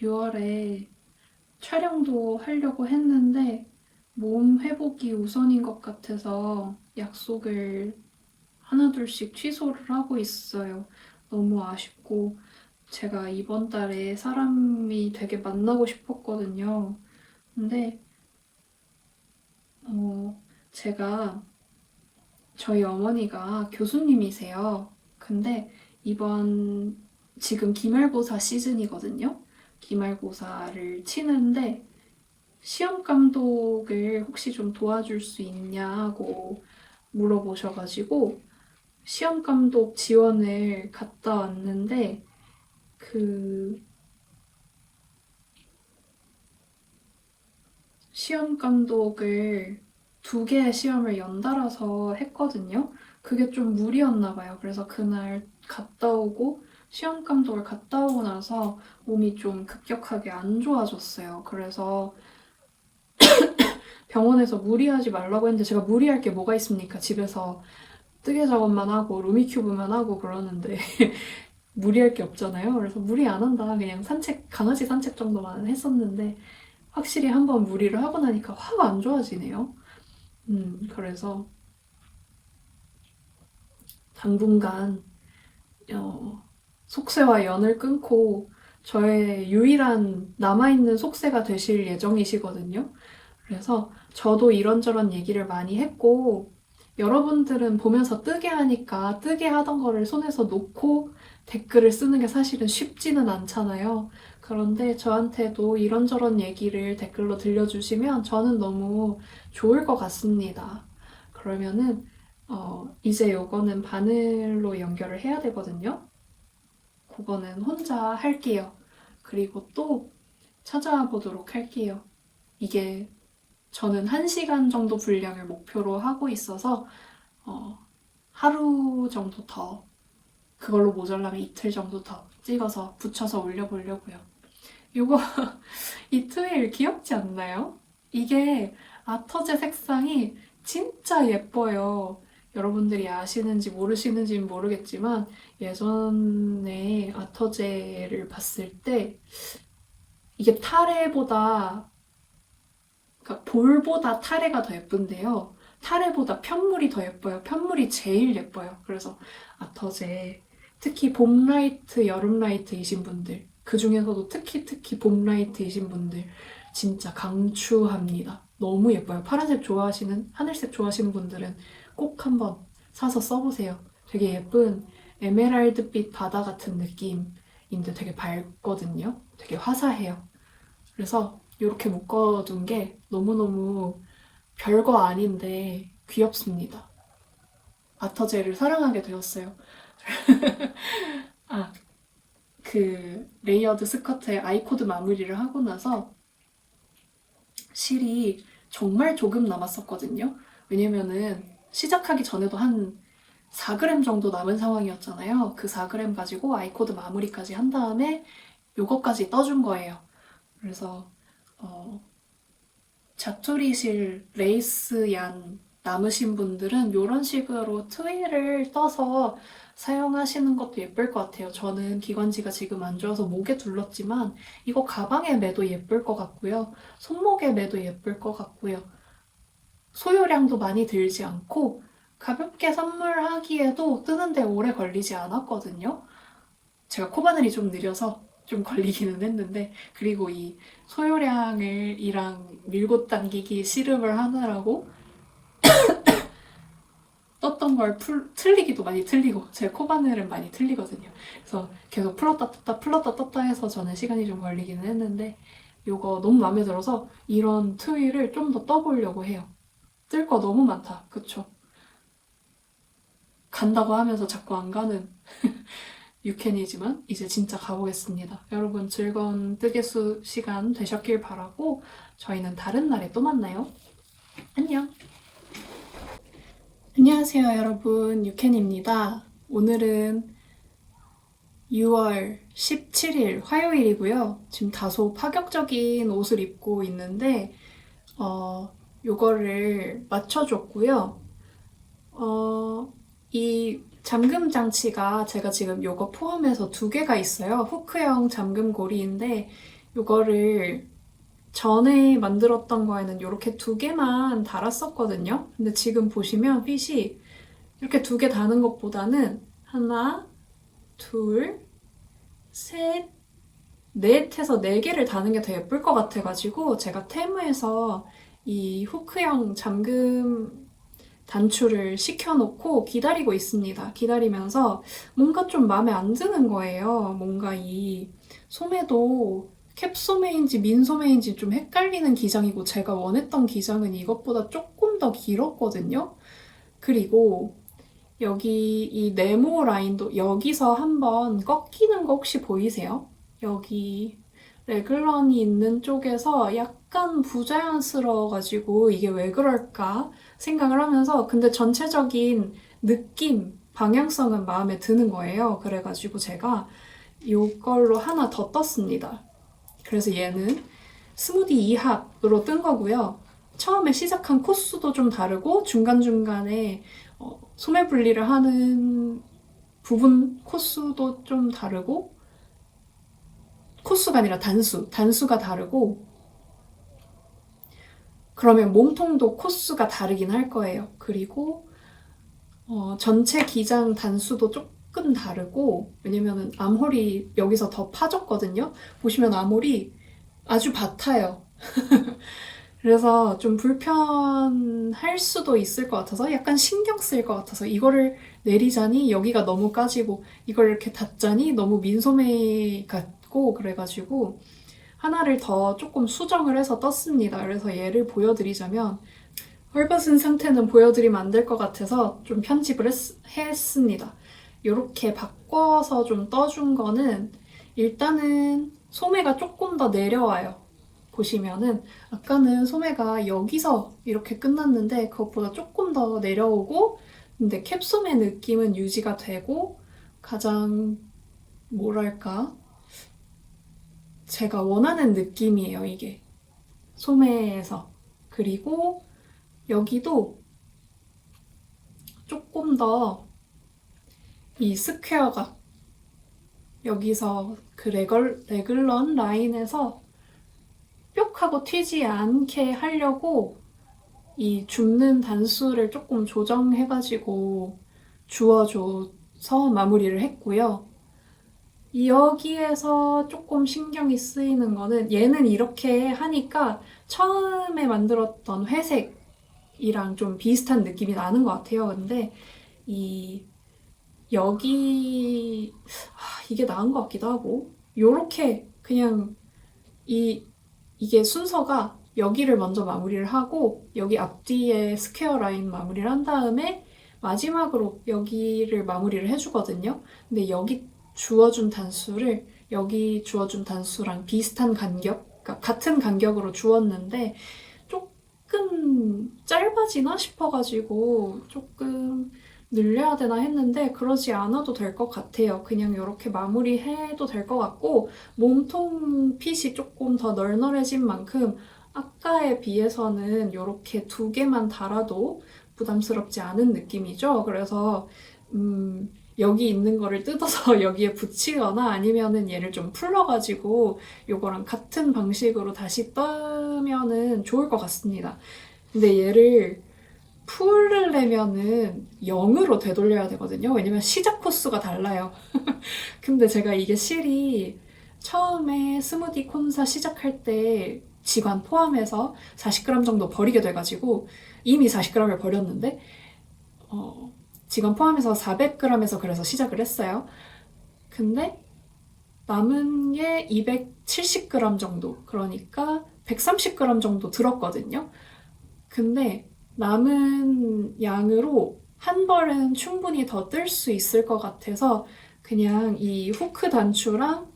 6월에 촬영도 하려고 했는데 몸 회복이 우선인 것 같아서 약속을 하나둘씩 취소를 하고 있어요. 너무 아쉽고 제가 이번 달에 사람이 되게 만나고 싶었거든요. 근데 제가 저희 어머니가 교수님이세요. 근데 이번 지금 기말고사 시즌이거든요. 기말고사를 치는데 시험 감독을 혹시 좀 도와줄 수 있냐고 물어보셔가지고 시험 감독 지원을 갔다 왔는데 그 시험 감독을 2개의 시험을 연달아서 했거든요. 그게 좀 무리였나 봐요. 그래서 그날 갔다 오고 시험 감독을 갔다 오고 나서 몸이 좀 급격하게 안 좋아졌어요. 그래서 병원에서 무리하지 말라고 했는데 제가 무리할 게 뭐가 있습니까? 집에서 뜨개 작업만 하고 루미큐브만 하고 그러는데 무리할 게 없잖아요. 그래서 무리 안 한다. 그냥 산책, 강아지 산책 정도만 했었는데 확실히 한번 무리를 하고 나니까 확 안 좋아지네요. 그래서 당분간 속세와 연을 끊고 저의 유일한 남아있는 속세가 되실 예정이시거든요. 그래서 저도 이런저런 얘기를 많이 했고 여러분들은 보면서 뜨게 하니까 뜨게 하던 거를 손에서 놓고 댓글을 쓰는 게 사실은 쉽지는 않잖아요. 그런데 저한테도 이런저런 얘기를 댓글로 들려주시면 저는 너무 좋을 것 같습니다. 그러면은 이제 요거는 바늘로 연결을 해야 되거든요. 그거는 혼자 할게요. 그리고 또 찾아와 보도록 할게요. 이게 저는 1시간 정도 분량을 목표로 하고 있어서 어, 하루 정도 더, 그걸로 모자라면 이틀 정도 더 찍어서 붙여서 올려보려고요. 이거 이 트윌 귀엽지 않나요? 이게 아터제 색상이 진짜 예뻐요. 여러분들이 아시는지 모르시는지는 모르겠지만 예전에 아터제를 봤을 때 이게 타레보다, 그러니까 볼보다 타레가 더 예쁜데요. 타레보다 편물이 더 예뻐요. 편물이 제일 예뻐요. 그래서 아터제, 특히 봄 라이트, 여름 라이트이신 분들, 그 중에서도 특히 봄 라이트이신 분들 진짜 강추합니다. 너무 예뻐요. 파란색 좋아하시는, 하늘색 좋아하시는 분들은 꼭 한번 사서 써보세요. 되게 예쁜 에메랄드빛 바다 같은 느낌인데 되게 밝거든요. 되게 화사해요. 그래서 이렇게 묶어둔 게 너무너무 별거 아닌데 귀엽습니다. 아터제를 사랑하게 되었어요. 아, 그 레이어드 스커트에 아이코드 마무리를 하고 나서 실이 정말 조금 남았었거든요. 왜냐면은 시작하기 전에도 한 4g 정도 남은 상황이었잖아요. 그 4g 가지고 아이코드 마무리까지 한 다음에 요거까지 떠준 거예요. 그래서 자투리실 레이스 양 남으신 분들은 이런 식으로 트윌을 떠서 사용하시는 것도 예쁠 것 같아요. 저는 기관지가 지금 안 좋아서 목에 둘렀지만 이거 가방에 매도 예쁠 것 같고요. 손목에 매도 예쁠 것 같고요. 소요량도 많이 들지 않고 가볍게 선물하기에도 뜨는데 오래 걸리지 않았거든요. 제가 코바늘이 좀 느려서 좀 걸리기는 했는데, 그리고 이 소요량을 이랑 밀고 당기기 씨름을 하느라고 떴던 걸 틀리기도 많이 틀리고, 제 코바늘은 많이 틀리거든요. 그래서 계속 풀었다 떴다 풀었다 떴다 해서 저는 시간이 좀 걸리기는 했는데, 이거 너무 마음에 들어서 이런 트윌을 좀 더 떠보려고 해요. 뜰 거 너무 많다. 그쵸? 간다고 하면서 자꾸 안 가는 유캔이지만 이제 진짜 가보겠습니다. 여러분 즐거운 뜨개수 시간 되셨길 바라고 저희는 다른 날에 또 만나요. 안녕. 안녕하세요 여러분, 유캔입니다. 오늘은 6월 17일 화요일이고요. 지금 다소 파격적인 옷을 입고 있는데 요거를 맞춰줬고요. 이 잠금 장치가 제가 지금 요거 포함해서 2개가 있어요. 후크형 잠금 고리인데 요거를 전에 만들었던 거에는 이렇게 2개만 달았었거든요. 근데 지금 보시면 핏이 이렇게 2개 다는 것보다는 하나, 둘, 셋, 넷 해서 4개를 다는 게 더 예쁠 것 같아가지고 제가 테무에서 이 후크형 잠금 단추를 시켜놓고 기다리고 있습니다. 기다리면서 뭔가 좀 마음에 안 드는 거예요. 뭔가 이 소매도 캡소매인지 민소매인지 좀 헷갈리는 기장이고 제가 원했던 기장은 이것보다 조금 더 길었거든요. 그리고 여기 이 네모 라인도 여기서 한번 꺾이는 거 혹시 보이세요? 여기 레글런이 있는 쪽에서 약간 부자연스러워가지고 이게 왜 그럴까 생각을 하면서 근데 전체적인 느낌, 방향성은 마음에 드는 거예요. 그래가지고 제가 이걸로 하나 더 떴습니다. 그래서 얘는 스무디 2합으로 뜬 거고요. 처음에 시작한 코스도 좀 다르고 중간중간에 소매 분리를 하는 부분 코스도 좀 다르고 코스가 아니라 단수가 다르고 그러면 몸통도 코스가 다르긴 할 거예요. 그리고 전체 기장 단수도 조금 다르고 왜냐면은 암홀이 여기서 더 파졌거든요. 보시면 암홀이 아주 같아요. 그래서 좀 불편할 수도 있을 것 같아서 약간 신경 쓸 것 같아서 이거를 내리자니 여기가 너무 까지고 이걸 이렇게 닫자니 너무 민소매 같고 그래가지고 하나를 더 조금 수정을 해서 떴습니다. 그래서 얘를 보여드리자면 헐벗은 상태는 보여드리면 안 될 것 같아서 좀 편집을 했습니다. 이렇게 바꿔서 좀 떠준 거는 일단은 소매가 조금 더 내려와요. 보시면은 아까는 소매가 여기서 이렇게 끝났는데 그것보다 조금 더 내려오고 근데 캡소매 느낌은 유지가 되고 가장 뭐랄까 제가 원하는 느낌이에요 이게 소매에서. 그리고 여기도 조금 더 이 스퀘어가 여기서 그 레글런 라인에서 뾱 하고 튀지 않게 하려고 이 줍는 단수를 조금 조정해가지고 주워줘서 마무리를 했고요. 여기에서 조금 신경이 쓰이는 거는 얘는 이렇게 하니까 처음에 만들었던 회색이랑 좀 비슷한 느낌이 나는 것 같아요. 근데 여기 이게 나은 것 같기도 하고 요렇게 그냥 이 이게 순서가 여기를 먼저 마무리를 하고 여기 앞뒤에 스퀘어 라인 마무리를 한 다음에 마지막으로 여기를 마무리를 해주거든요. 근데 여기 주어준 단수를 여기 주어준 단수랑 비슷한 간격, 그러니까 같은 간격으로 주었는데 조금 짧아지나 싶어가지고 조금 늘려야 되나 했는데 그러지 않아도 될 것 같아요. 그냥 이렇게 마무리해도 될 것 같고 몸통 핏이 조금 더 널널해진 만큼 아까에 비해서는 이렇게 두 개만 달아도 부담스럽지 않은 느낌이죠. 그래서 여기 있는 거를 뜯어서 여기에 붙이거나 아니면은 얘를 좀 풀러가지고 요거랑 같은 방식으로 다시 떠면은 좋을 것 같습니다. 근데 얘를 풀으려면은 0으로 되돌려야 되거든요. 왜냐면 시작 코스가 달라요. 근데 제가 이게 실이 처음에 스무디 콘사 시작할 때 지관 포함해서 40g 정도 버리게 돼가지고 이미 40g을 버렸는데 지관 포함해서 400g에서 그래서 시작을 했어요. 근데 남은 게 270g 정도, 그러니까 130g 정도 들었거든요. 근데 남은 양으로 한 벌은 충분히 더 뜰 수 있을 것 같아서 그냥 이 후크 단추랑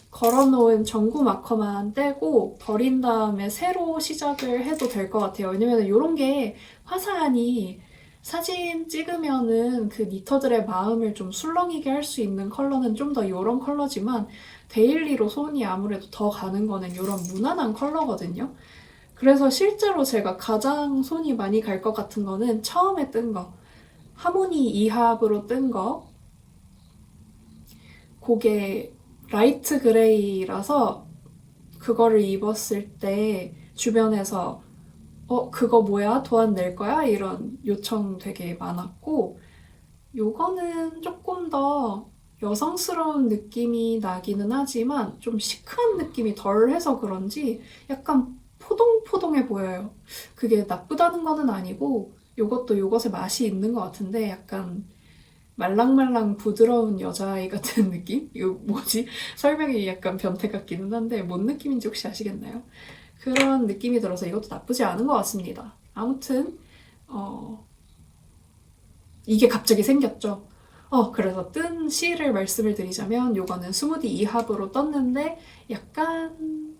걸어놓은 전구 마커만 떼고 버린 다음에 새로 시작을 해도 될 것 같아요. 왜냐면 이런 게 화사하니 사진 찍으면은 그 니터들의 마음을 좀 술렁이게 할 수 있는 컬러는 좀 더 이런 컬러지만 데일리로 손이 아무래도 더 가는 거는 이런 무난한 컬러거든요. 그래서 실제로 제가 가장 손이 많이 갈 것 같은 거는 처음에 뜬 거. 하모니 2합으로 뜬 거. 그게 라이트 그레이라서 그거를 입었을 때 주변에서 그거 뭐야? 도안 낼 거야? 이런 요청 되게 많았고, 요거는 조금 더 여성스러운 느낌이 나기는 하지만 좀 시크한 느낌이 덜 해서 그런지 약간 포동포동해 보여요. 그게 나쁘다는 거는 아니고 요것도 요것의 맛이 있는 것 같은데 약간 말랑말랑 부드러운 여자아이 같은 느낌? 이거 뭐지? 설명이 약간 변태 같기는 한데 뭔 느낌인지 혹시 아시겠나요? 그런 느낌이 들어서 이것도 나쁘지 않은 것 같습니다. 아무튼 이게 갑자기 생겼죠. 그래서 뜬 시를 말씀을 드리자면 요거는 스무디 2합으로 떴는데 약간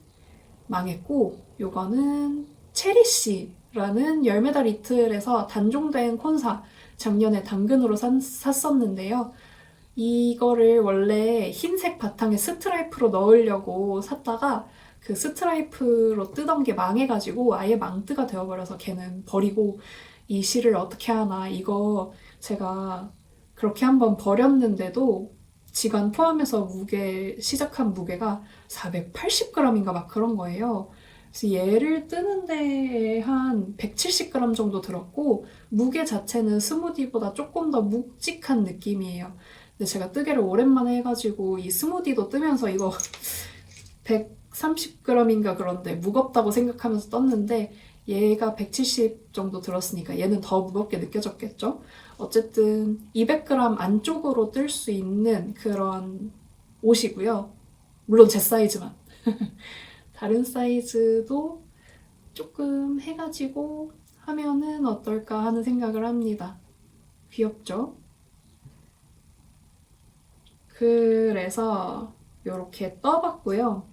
망했고, 요거는 체리씨라는 열매달 이틀에서 단종된 콘사 작년에 당근으로 샀었는데요. 이거를 원래 흰색 바탕에 스트라이프로 넣으려고 샀다가 그 스트라이프로 뜨던 게 망해가지고 아예 망뜨가 되어버려서 걔는 버리고 이 실을 어떻게 하나, 이거 제가 그렇게 한번 버렸는데도 지관 포함해서 시작한 무게가 480g인가 막 그런 거예요. 그래서 얘를 뜨는데 한 170g 정도 들었고, 무게 자체는 스무디보다 조금 더 묵직한 느낌이에요. 근데 제가 뜨개를 오랜만에 해가지고 이 스무디도 뜨면서 이거 130g인가 그런데 무겁다고 생각하면서 떴는데 얘가 170 정도 들었으니까 얘는 더 무겁게 느껴졌겠죠? 어쨌든 200g 안쪽으로 뜰 수 있는 그런 옷이고요. 물론 제 사이즈만. 다른 사이즈도 조금 해가지고 하면은 어떨까 하는 생각을 합니다. 귀엽죠? 그래서 이렇게 떠봤고요.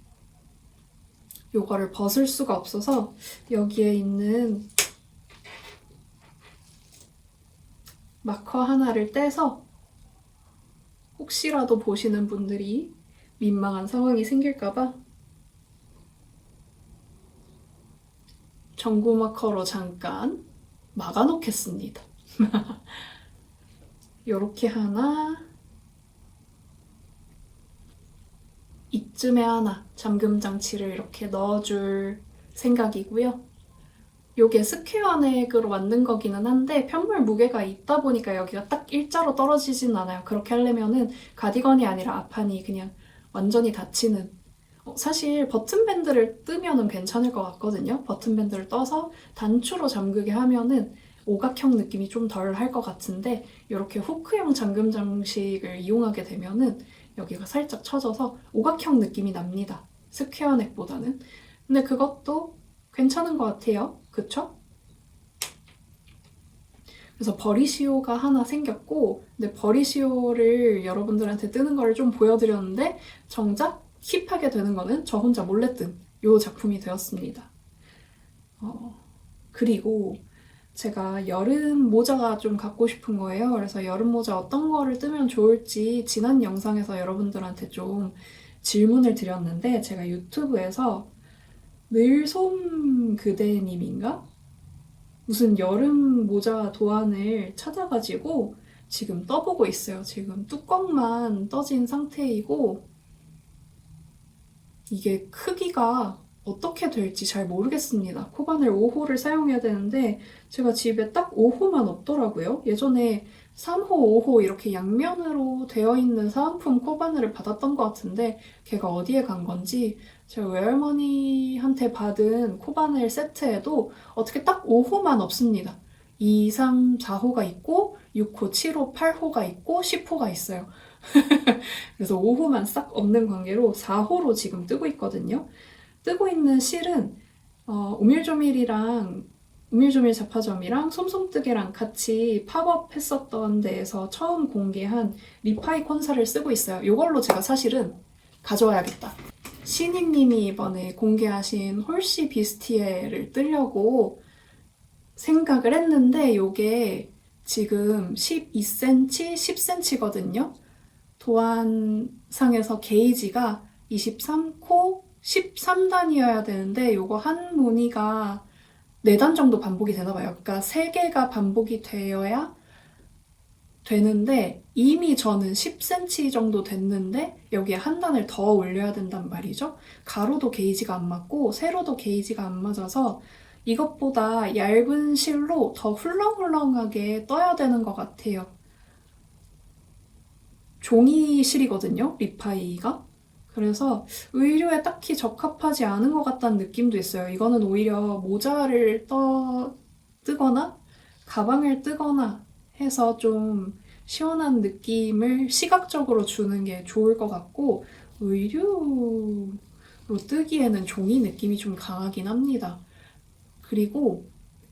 요거를 벗을 수가 없어서 여기에 있는 마커 하나를 떼서 혹시라도 보시는 분들이 민망한 상황이 생길까봐 전구 마커로 잠깐 막아놓겠습니다. 요렇게 하나, 이쯤에 하나 잠금 장치를 이렇게 넣어줄 생각이고요. 요게 스퀘어 넥으로 만든 거기는 한데 편물 무게가 있다 보니까 여기가 딱 일자로 떨어지진 않아요. 그렇게 하려면은 가디건이 아니라 앞판이 그냥 완전히 닫히는. 사실 버튼밴드를 뜨면은 괜찮을 것 같거든요. 버튼밴드를 떠서 단추로 잠그게 하면은 오각형 느낌이 좀 덜 할 것 같은데 이렇게 후크형 잠금 장식을 이용하게 되면은 여기가 살짝 처져서 오각형 느낌이 납니다. 스퀘어 넥보다는. 근데 그것도 괜찮은 것 같아요. 그쵸? 그래서 버리시오가 하나 생겼고, 근데 버리시오를 여러분들한테 뜨는 거를 좀 보여드렸는데 정작 힙하게 되는 거는 저 혼자 몰래 뜬 요 작품이 되었습니다. 그리고 제가 여름 모자가 좀 갖고 싶은 거예요. 그래서 여름 모자 어떤 거를 뜨면 좋을지 지난 영상에서 여러분들한테 좀 질문을 드렸는데 제가 유튜브에서 늘솜 그대님인가? 무슨 여름 모자 도안을 찾아가지고 지금 떠보고 있어요. 지금 뚜껑만 떠진 상태이고 이게 크기가 어떻게 될지 잘 모르겠습니다. 코바늘 5호를 사용해야 되는데 제가 집에 딱 5호만 없더라고요. 예전에 3호, 5호 이렇게 양면으로 되어 있는 사은품 코바늘을 받았던 것 같은데 걔가 어디에 간 건지 제가 외할머니한테 받은 코바늘 세트에도 어떻게 딱 5호만 없습니다. 2, 3, 4호가 있고 6호, 7호, 8호가 있고 10호가 있어요. 그래서 5호만 싹 없는 관계로 4호로 지금 뜨고 있거든요. 뜨고 있는 실은 오밀조밀이랑 오밀조밀 잡화점이랑 솜솜뜨개랑 같이 팝업 했었던 데에서 처음 공개한 리파이 콘사를 쓰고 있어요. 이걸로 제가 사실은 가져와야겠다. 시니님이 이번에 공개하신 홀씨 비스티에를 뜨려고 생각을 했는데 이게 지금 12cm, 10cm거든요. 도안상에서 게이지가 23코 13단이어야 되는데 이거 한 무늬가 4단 정도 반복이 되나 봐요. 그러니까 3개가 반복이 되어야 되는데 이미 저는 10cm 정도 됐는데 여기에 한 단을 더 올려야 된단 말이죠. 가로도 게이지가 안 맞고 세로도 게이지가 안 맞아서 이것보다 얇은 실로 더 훌렁훌렁하게 떠야 되는 것 같아요. 종이실이거든요, 리파이가. 그래서 의류에 딱히 적합하지 않은 것 같다는 느낌도 있어요. 이거는 오히려 모자를 뜨거나 가방을 뜨거나 해서 좀 시원한 느낌을 시각적으로 주는 게 좋을 것 같고 의류로 뜨기에는 종이 느낌이 좀 강하긴 합니다. 그리고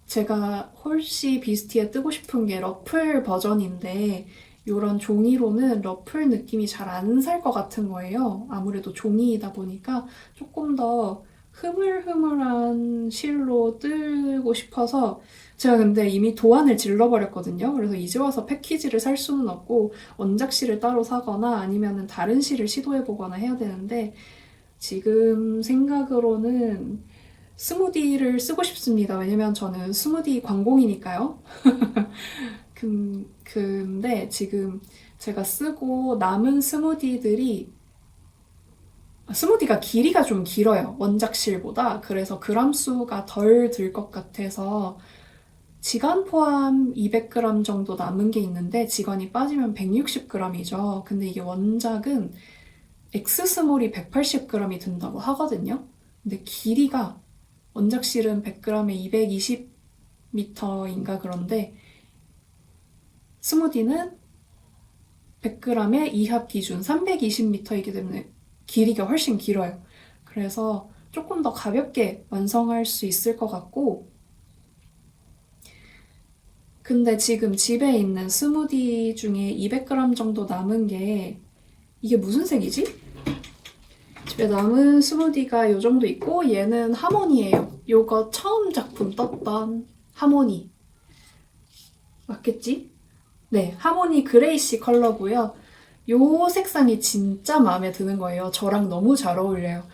제가 홀씨 비스티에 뜨고 싶은 게 러플 버전인데 이런 종이로는 러플 느낌이 잘 안 살 것 같은 거예요. 아무래도 종이이다 보니까 조금 더 흐물흐물한 실로 뜨고 싶어서 제가 근데 이미 도안을 질러버렸거든요. 그래서 이제 와서 패키지를 살 수는 없고 원작실을 따로 사거나 아니면 다른 실을 시도해보거나 해야 되는데 지금 생각으로는 스무디를 쓰고 싶습니다. 왜냐면 저는 스무디 관공이니까요. 근데 지금 제가 쓰고 남은 스무디가 길이가 좀 길어요. 원작실보다. 그래서 그람 수가 덜 들 것 같아서 지간 포함 200g 정도 남은 게 있는데 지간이 빠지면 160g이죠. 근데 이게 원작은 X스몰이 180g이 든다고 하거든요. 근데 길이가 원작실은 100g에 220m인가 그런데 스무디는 100g에 이합 기준 320m이기 때문에 길이가 훨씬 길어요. 그래서 조금 더 가볍게 완성할 수 있을 것 같고 근데 지금 집에 있는 스무디 중에 200g 정도 남은 게 이게 무슨 색이지? 집에 남은 스무디가 이 정도 있고 얘는 하모니예요. 요거 처음 작품 떴던 하모니 맞겠지? 네, 하모니 그레이시 컬러고요. 요 색상이 진짜 마음에 드는 거예요. 저랑 너무 잘 어울려요.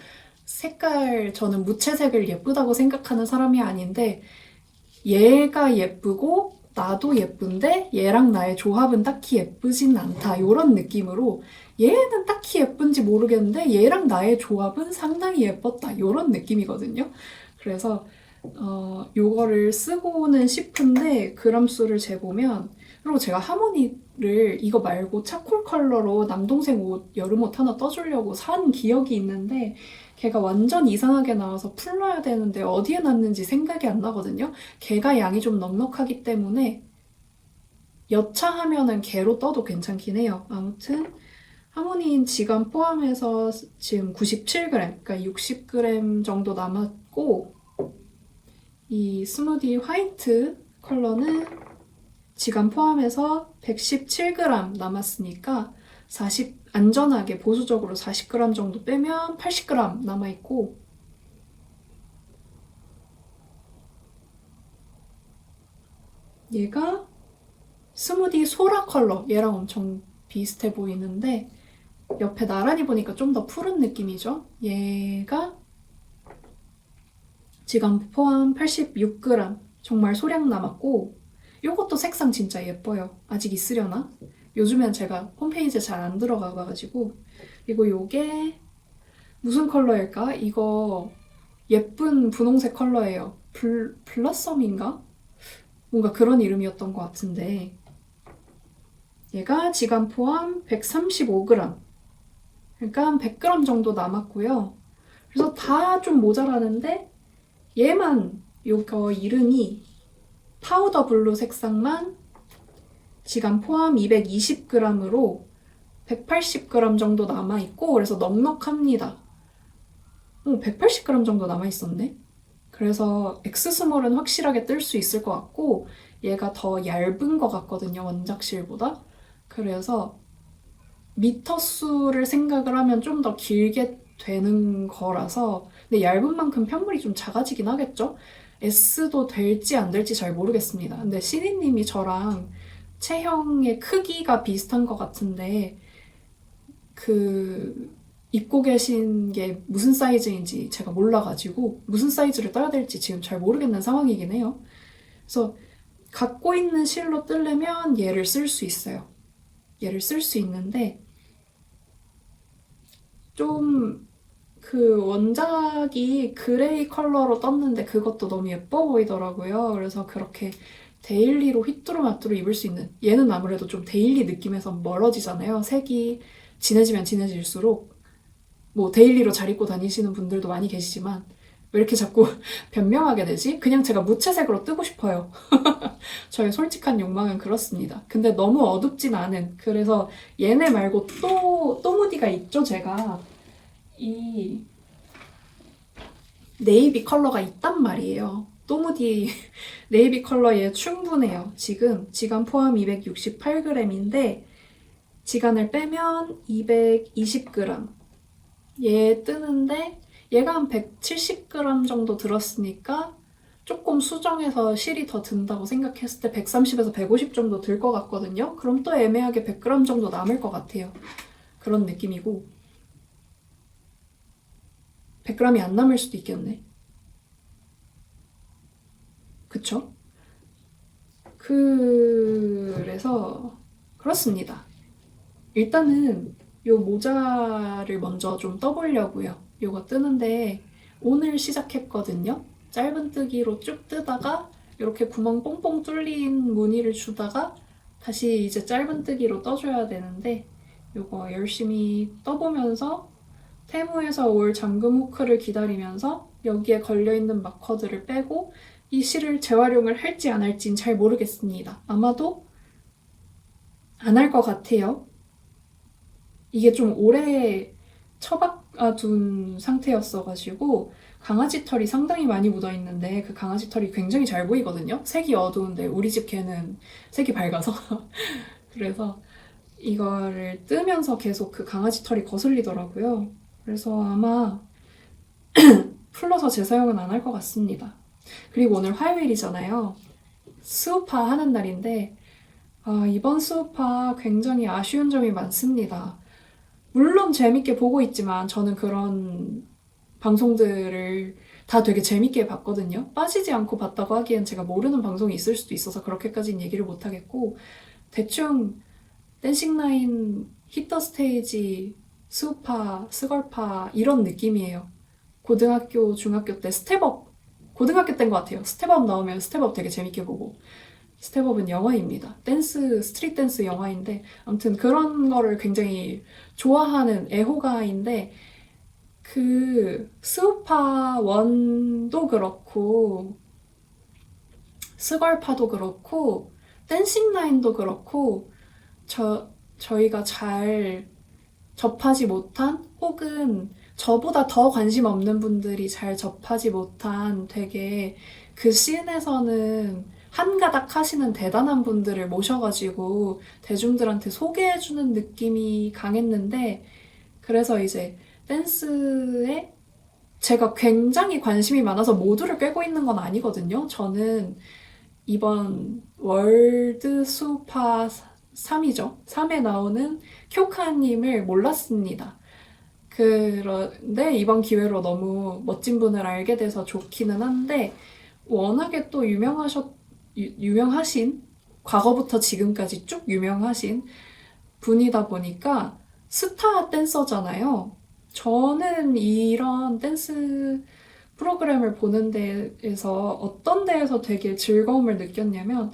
색깔, 저는 무채색을 예쁘다고 생각하는 사람이 아닌데 얘가 예쁘고 나도 예쁜데 얘랑 나의 조합은 딱히 예쁘진 않다. 이런 느낌으로 얘는 딱히 예쁜지 모르겠는데 얘랑 나의 조합은 상당히 예뻤다. 이런 느낌이거든요. 그래서 요거를 쓰고는 싶은데 그람 수를 재보면 그리고 제가 하모니를 이거 말고 차콜 컬러로 남동생 옷, 여름옷 하나 떠주려고 산 기억이 있는데 걔가 완전 이상하게 나와서 풀러야 되는데 어디에 놨는지 생각이 안 나거든요. 걔가 양이 좀 넉넉하기 때문에 여차하면은 걔로 떠도 괜찮긴 해요. 아무튼 하모니인 지간 포함해서 지금 97g, 그러니까 60g 정도 남았고, 이 스무디 화이트 컬러는 지간 포함해서 117g 남았으니까 안전하게 보수적으로 40g 정도 빼면 80g 남아있고, 얘가 스무디 소라 컬러, 얘랑 엄청 비슷해 보이는데 옆에 나란히 보니까 좀 더 푸른 느낌이죠. 얘가 지간 포함 86g, 정말 소량 남았고, 요것도 색상 진짜 예뻐요. 아직 있으려나? 요즘엔 제가 홈페이지에 잘 안 들어가가지고. 그리고 요게 무슨 컬러일까? 이거 예쁜 분홍색 컬러예요. 블러썸인가? 뭔가 그런 이름이었던 것 같은데, 얘가 지간 포함 135g, 그러니까 한 100g 정도 남았고요. 그래서 다 좀 모자라는데 얘만 요거 이름이 파우더 블루 색상만 지간 포함 220g으로 180g 정도 남아있고, 그래서 넉넉합니다. 180g 정도 남아있었네. 그래서 엑스스몰은 확실하게 뜰 수 있을 것 같고, 얘가 더 얇은 것 같거든요, 원작실보다. 그래서 미터 수를 생각을 하면 좀 더 길게 되는 거라서, 근데 얇은 만큼 편물이 좀 작아지긴 하겠죠? S도 될지 안 될지 잘 모르겠습니다. 근데 시니님이 저랑 체형의 크기가 비슷한 것 같은데, 입고 계신 게 무슨 사이즈인지 제가 몰라가지고 무슨 사이즈를 떠야 될지 지금 잘 모르겠는 상황이긴 해요. 그래서 갖고 있는 실로 뜨려면 얘를 쓸 수 있어요. 얘를 쓸 수 있는데 좀 원작이 그레이 컬러로 떴는데 그것도 너무 예뻐 보이더라고요. 그래서 그렇게 데일리로 휘뚜루마뚜루 입을 수 있는, 얘는 아무래도 좀 데일리 느낌에서 멀어지잖아요. 색이 진해지면 진해질수록. 뭐 데일리로 잘 입고 다니시는 분들도 많이 계시지만 왜 이렇게 자꾸 변명하게 되지? 그냥 제가 무채색으로 뜨고 싶어요. 저의 솔직한 욕망은 그렇습니다. 근데 너무 어둡진 않은, 그래서 얘네 말고 또 무디가 있죠. 제가 이 네이비 컬러가 있단 말이에요. 또무디 네이비 컬러에 충분해요. 지금 지간 포함 268g인데 지간을 빼면 220g. 얘 뜨는데 얘가 한 170g 정도 들었으니까 조금 수정해서 실이 더 든다고 생각했을 때 130에서 150 정도 들 것 같거든요. 그럼 또 애매하게 100g 정도 남을 것 같아요. 그런 느낌이고 100g이 안 남을 수도 있겠네. 그쵸? 그래서 그렇습니다. 일단은 요 모자를 먼저 좀 떠보려고요. 요거 뜨는데 오늘 시작했거든요. 짧은 뜨기로 쭉 뜨다가 이렇게 구멍 뽕뽕 뚫린 무늬를 주다가 다시 이제 짧은 뜨기로 떠줘야 되는데 요거 열심히 떠보면서 테무에서 올 잠금 후크를 기다리면서 여기에 걸려있는 마커들을 빼고 이 실을 재활용을 할지 안 할지는 잘 모르겠습니다. 아마도 안 할 것 같아요. 이게 좀 오래 처박아둔 상태였어가지고 강아지 털이 상당히 많이 묻어있는데 그 강아지 털이 굉장히 잘 보이거든요. 색이 어두운데 우리 집 개는 색이 밝아서 그래서 이거를 뜨면서 계속 그 강아지 털이 거슬리더라고요. 그래서 아마 풀러서 재사용은 안 할 것 같습니다. 그리고 오늘 화요일이잖아요. 스우파 하는 날인데 이번 스우파 굉장히 아쉬운 점이 많습니다. 물론 재밌게 보고 있지만 저는 그런 방송들을 다 되게 재밌게 봤거든요. 빠지지 않고 봤다고 하기엔 제가 모르는 방송이 있을 수도 있어서 그렇게까지는 얘기를 못하겠고 대충 댄싱라인, 히터 스테이지, 수우파, 스걸파 이런 느낌이에요. 고등학교, 중학교 때 스텝업, 고등학교 때인 것 같아요. 스텝업 나오면 스텝업 되게 재밌게 보고 스텝업은 영화입니다. 스트릿 댄스 영화인데 아무튼 그런 거를 굉장히 좋아하는 애호가인데 스우파 1도 그렇고 스걸파도 그렇고 댄싱라인도 그렇고 저희가 잘 접하지 못한 혹은 저보다 더 관심 없는 분들이 잘 접하지 못한 되게 그 씬에서는 한가닥 하시는 대단한 분들을 모셔가지고 대중들한테 소개해주는 느낌이 강했는데 그래서 이제 댄스에 제가 굉장히 관심이 많아서 모두를 꿰고 있는 건 아니거든요. 저는 이번 월드 수파 3이죠. 3에 나오는 쿄카님을 몰랐습니다. 그런데 이번 기회로 너무 멋진 분을 알게 돼서 좋기는 한데 워낙에 또 유명하신 과거부터 지금까지 쭉 유명하신 분이다 보니까 스타 댄서잖아요. 저는 이런 댄스 프로그램을 보는 데에서 어떤 데에서 되게 즐거움을 느꼈냐면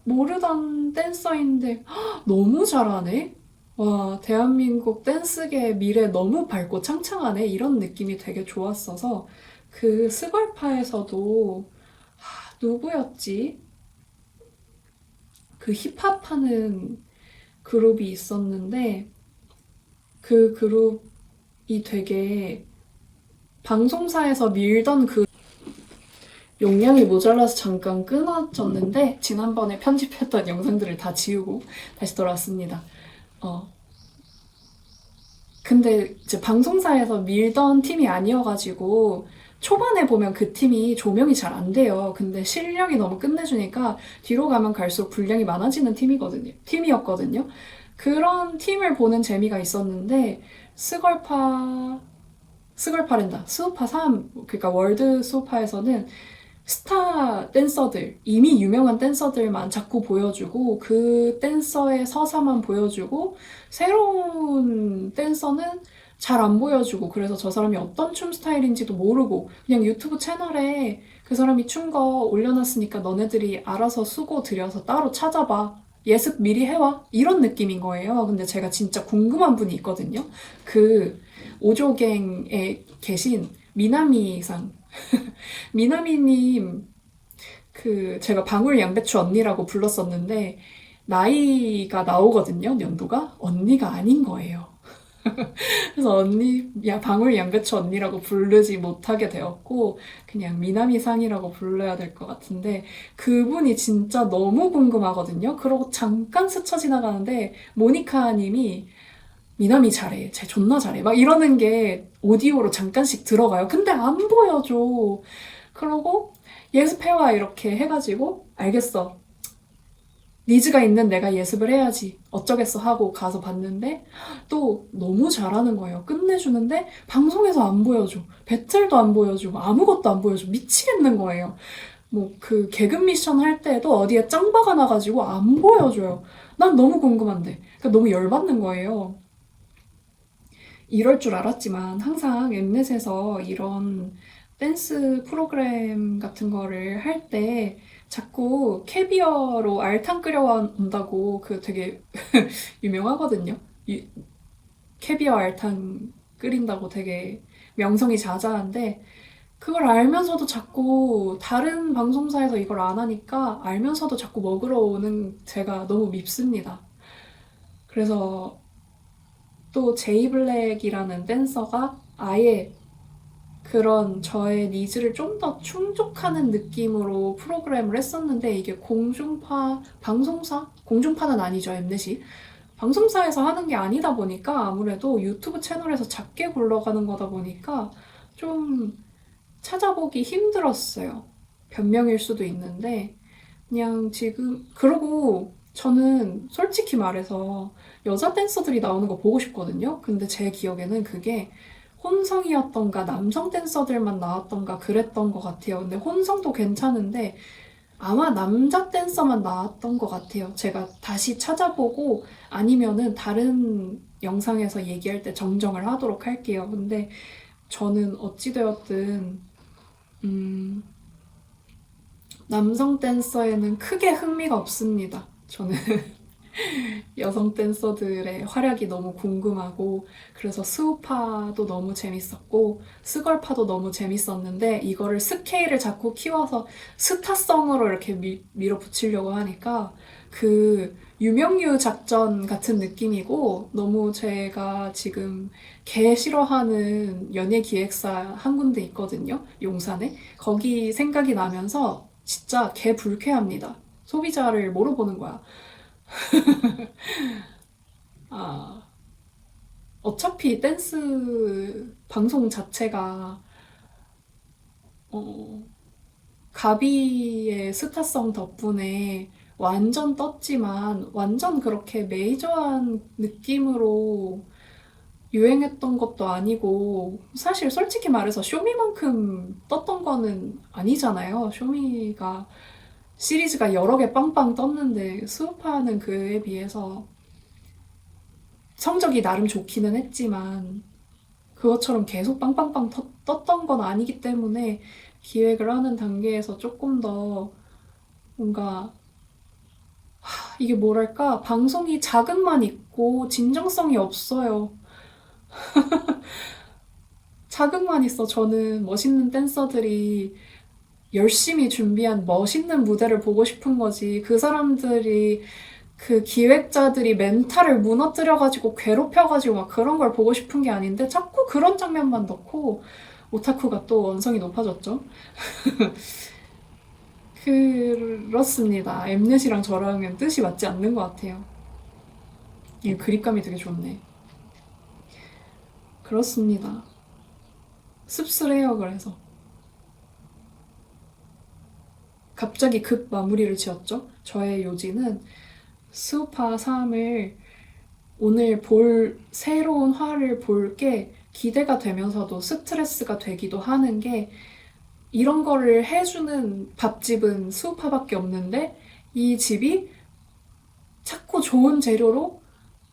모르던 댄서인데 너무 잘하네? 와, 대한민국 댄스계 미래 너무 밝고 창창하네? 이런 느낌이 되게 좋았어서 그 스걸파에서도 누구였지? 그 힙합 하는 그룹이 있었는데 그 그룹이 되게 방송사에서 밀던 그 용량이 모자라서 잠깐 끊어졌는데 지난번에 편집했던 영상들을 다 지우고 다시 돌아왔습니다. 어, 근데 이제 방송사에서 밀던 팀이 아니어가지고 초반에 보면 그 팀이 조명이 잘 안 돼요. 근데 실력이 너무 끝내주니까 뒤로 가면 갈수록 분량이 많아지는 팀이었거든요. 그런 팀을 보는 재미가 있었는데 스걸파 스걸파랜다. 수우파 3, 그러니까 월드 수우파에서는 스타 댄서들, 이미 유명한 댄서들만 자꾸 보여주고 그 댄서의 서사만 보여주고 새로운 댄서는 잘 안 보여주고 그래서 저 사람이 어떤 춤 스타일인지도 모르고 그냥 유튜브 채널에 그 사람이 춘 거 올려놨으니까 너네들이 알아서 수고 들여서 따로 찾아봐. 예습 미리 해와. 이런 느낌인 거예요. 근데 제가 진짜 궁금한 분이 있거든요. 그 오조갱에 계신 미나미상 미나미님 그 제가 방울 양배추 언니라고 불렀었는데 나이가 나오거든요. 연도가 언니가 아닌 거예요. 그래서 방울 양배추 언니라고 부르지 못하게 되었고 그냥 미나미상이라고 불러야 될 것 같은데 그분이 진짜 너무 궁금하거든요. 그러고 잠깐 스쳐 지나가는데 모니카 님이 미남이 잘해. 쟤 존나 잘해. 막 이러는 게 오디오로 잠깐씩 들어가요. 근데 안 보여줘. 그러고 예습해와 이렇게 해가지고 알겠어. 니즈가 있는 내가 예습을 해야지. 어쩌겠어 하고 가서 봤는데 또 너무 잘하는 거예요. 끝내주는데 방송에서 안 보여줘. 배틀도 안 보여주고 아무것도 안 보여줘. 미치겠는 거예요. 뭐 그 개그 미션 할 때도 어디에 짱바가 나가지고 안 보여줘요. 난 너무 궁금한데. 그러니까 너무 열받는 거예요. 이럴 줄 알았지만 항상 엠넷에서 이런 댄스 프로그램 같은 거를 할 때 자꾸 캐비어로 알탕 끓여온다고 그 되게 유명하거든요. 캐비어 알탕 끓인다고 되게 명성이 자자한데 그걸 알면서도 자꾸 다른 방송사에서 이걸 안 하니까 알면서도 자꾸 먹으러 오는 제가 너무 밉습니다. 그래서 또 제이블랙이라는 댄서가 아예 그런 저의 니즈를 좀 더 충족하는 느낌으로 프로그램을 했었는데 이게 공중파는 아니죠, 엠넷이. 방송사에서 하는 게 아니다 보니까 아무래도 유튜브 채널에서 작게 굴러가는 거다 보니까 좀 찾아보기 힘들었어요. 변명일 수도 있는데 그냥 지금 그러고 저는 솔직히 말해서 여자 댄서들이 나오는 거 보고 싶거든요. 근데 제 기억에는 그게 혼성이었던가 남성 댄서들만 나왔던가 그랬던 것 같아요. 근데 혼성도 괜찮은데 아마 남자 댄서만 나왔던 것 같아요. 제가 다시 찾아보고 아니면은 다른 영상에서 얘기할 때 정정을 하도록 할게요. 근데 저는 어찌되었든 남성 댄서에는 크게 흥미가 없습니다. 저는 여성 댄서들의 활약이 너무 궁금하고 그래서 스우파도 너무 재밌었고 스걸파도 너무 재밌었는데 이거를 스케일을 자꾸 키워서 스타성으로 이렇게 밀어붙이려고 하니까 그 유명유 작전 같은 느낌이고 너무 제가 지금 개 싫어하는 연예기획사 한 군데 있거든요. 용산에. 거기 생각이 나면서 진짜 개 불쾌합니다. 소비자를 뭐로 보는 거야? 아, 어차피 댄스 방송 자체가 어, 가비의 스타성 덕분에 완전 떴지만 완전 그렇게 메이저한 느낌으로 유행했던 것도 아니고 사실 솔직히 말해서 쇼미만큼 떴던 거는 아니잖아요. 쇼미가 시리즈가 여러 개 빵빵 떴는데 스우파는 그에 비해서 성적이 나름 좋기는 했지만 그것처럼 계속 빵빵빵 떴던 건 아니기 때문에 기획을 하는 단계에서 조금 더 뭔가 이게 뭐랄까 방송이 자극만 있고 진정성이 없어요. 자극만 있어. 저는 멋있는 댄서들이 열심히 준비한 멋있는 무대를 보고 싶은 거지. 그 사람들이 그 기획자들이 멘탈을 무너뜨려가지고 괴롭혀가지고 막 그런 걸 보고 싶은 게 아닌데 자꾸 그런 장면만 넣고 오타쿠가 또 원성이 높아졌죠. 그렇습니다. 엠넷이랑 저랑은 뜻이 맞지 않는 것 같아요. 이 그립감이 되게 좋네. 그렇습니다. 씁쓸해요, 그래서. 갑자기 급 마무리를 지었죠. 저의 요지는 스우파 3을 오늘 볼 새로운 화를 볼 게 기대가 되면서도 스트레스가 되기도 하는 게 이런 거를 해주는 밥집은 스우파밖에 없는데 이 집이 자꾸 좋은 재료로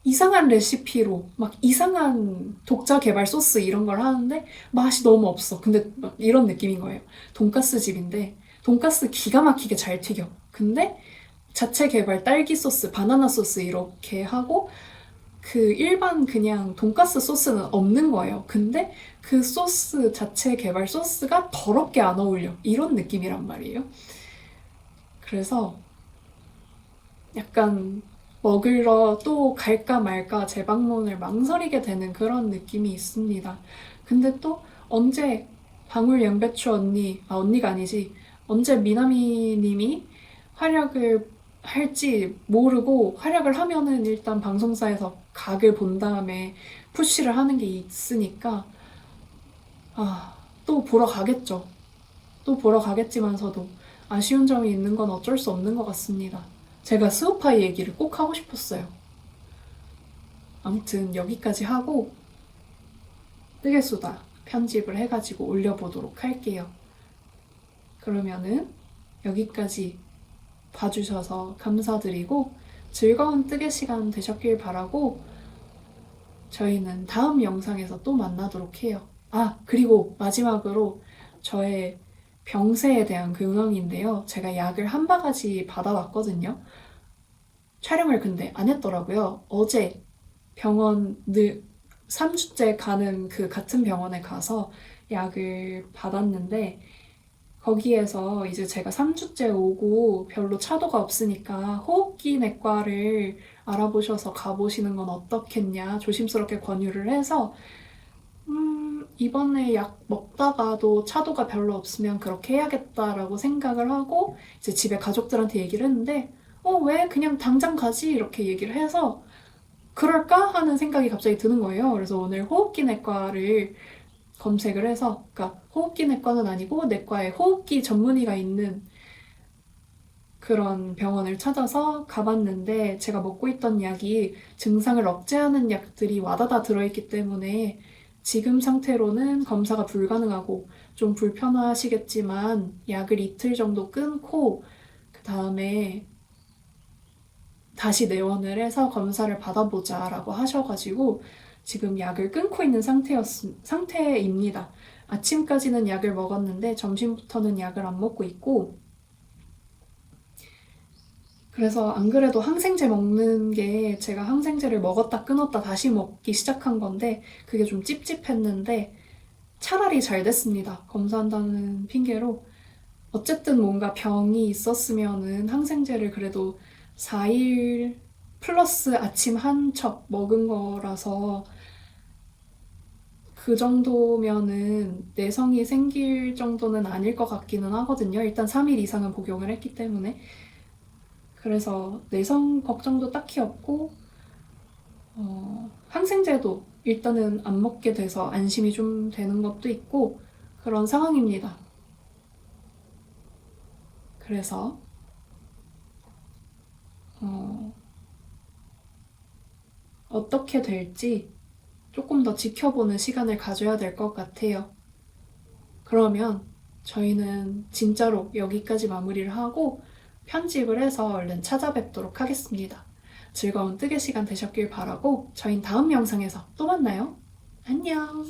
이상한 레시피로 막 이상한 독자 개발 소스 이런 걸 하는데 맛이 너무 없어. 근데 막 이런 느낌인 거예요. 돈가스 집인데 돈가스 기가 막히게 잘 튀겨. 근데 자체 개발 딸기 소스, 바나나 소스 이렇게 하고 그 일반 그냥 돈가스 소스는 없는 거예요. 근데 그 소스 자체 개발 소스가 더럽게 안 어울려. 이런 느낌이란 말이에요. 그래서 약간 먹으러 또 갈까 말까 재방문을 망설이게 되는 그런 느낌이 있습니다. 근데 또 언제 방울 양배추 언니, 언니가 아니지, 언제 미나미 님이 활약을 할지 모르고 활약을 하면은 일단 방송사에서 각을 본 다음에 푸시를 하는 게 있으니까 또 보러 가겠죠. 또 보러 가겠지만서도 아쉬운 점이 있는 건 어쩔 수 없는 것 같습니다. 제가 스우파이 얘기를 꼭 하고 싶었어요. 아무튼 여기까지 하고 뜨개수다 편집을 해가지고 올려보도록 할게요. 그러면은 여기까지 봐주셔서 감사드리고 즐거운 뜨개 시간 되셨길 바라고 저희는 다음 영상에서 또 만나도록 해요. 그리고 마지막으로 저의 병세에 대한 근황인데요. 제가 약을 한 바가지 받아왔거든요. 촬영을 근데 안 했더라고요. 어제 병원 3주째 가는 그 같은 병원에 가서 약을 받았는데 거기에서 이제 제가 3주째 오고 별로 차도가 없으니까 호흡기 내과를 알아보셔서 가보시는 건 어떻겠냐 조심스럽게 권유를 해서 이번에 약 먹다가도 차도가 별로 없으면 그렇게 해야겠다라고 생각을 하고 이제 집에 가족들한테 얘기를 했는데 왜 그냥 당장 가지 이렇게 얘기를 해서 그럴까 하는 생각이 갑자기 드는 거예요. 그래서 오늘 호흡기 내과를 검색을 해서 그러니까 호흡기 내과는 아니고 내과에 호흡기 전문의가 있는 그런 병원을 찾아서 가봤는데 제가 먹고 있던 약이 증상을 억제하는 약들이 와다다 들어있기 때문에 지금 상태로는 검사가 불가능하고 좀 불편하시겠지만 약을 이틀 정도 끊고 그 다음에 다시 내원을 해서 검사를 받아보자라고 하셔가지고 지금 약을 끊고 있는 상태입니다. 아침까지는 약을 먹었는데 점심부터는 약을 안 먹고 있고 그래서 안 그래도 항생제 먹는 게 제가 항생제를 먹었다 끊었다 다시 먹기 시작한 건데 그게 좀 찝찝했는데 차라리 잘 됐습니다. 검사한다는 핑계로. 어쨌든 뭔가 병이 있었으면은 항생제를 그래도 4일 플러스 아침 한 첩 먹은 거라서 그 정도면은 내성이 생길 정도는 아닐 것 같기는 하거든요. 일단 3일 이상은 복용을 했기 때문에. 그래서 내성 걱정도 딱히 없고, 항생제도 일단은 안 먹게 돼서 안심이 좀 되는 것도 있고, 그런 상황입니다. 그래서, 어, 어떻게 될지 조금 더 지켜보는 시간을 가져야 될 것 같아요. 그러면 저희는 진짜로 여기까지 마무리를 하고 편집을 해서 얼른 찾아뵙도록 하겠습니다. 즐거운 뜨개 시간 되셨길 바라고 저희는 다음 영상에서 또 만나요. 안녕!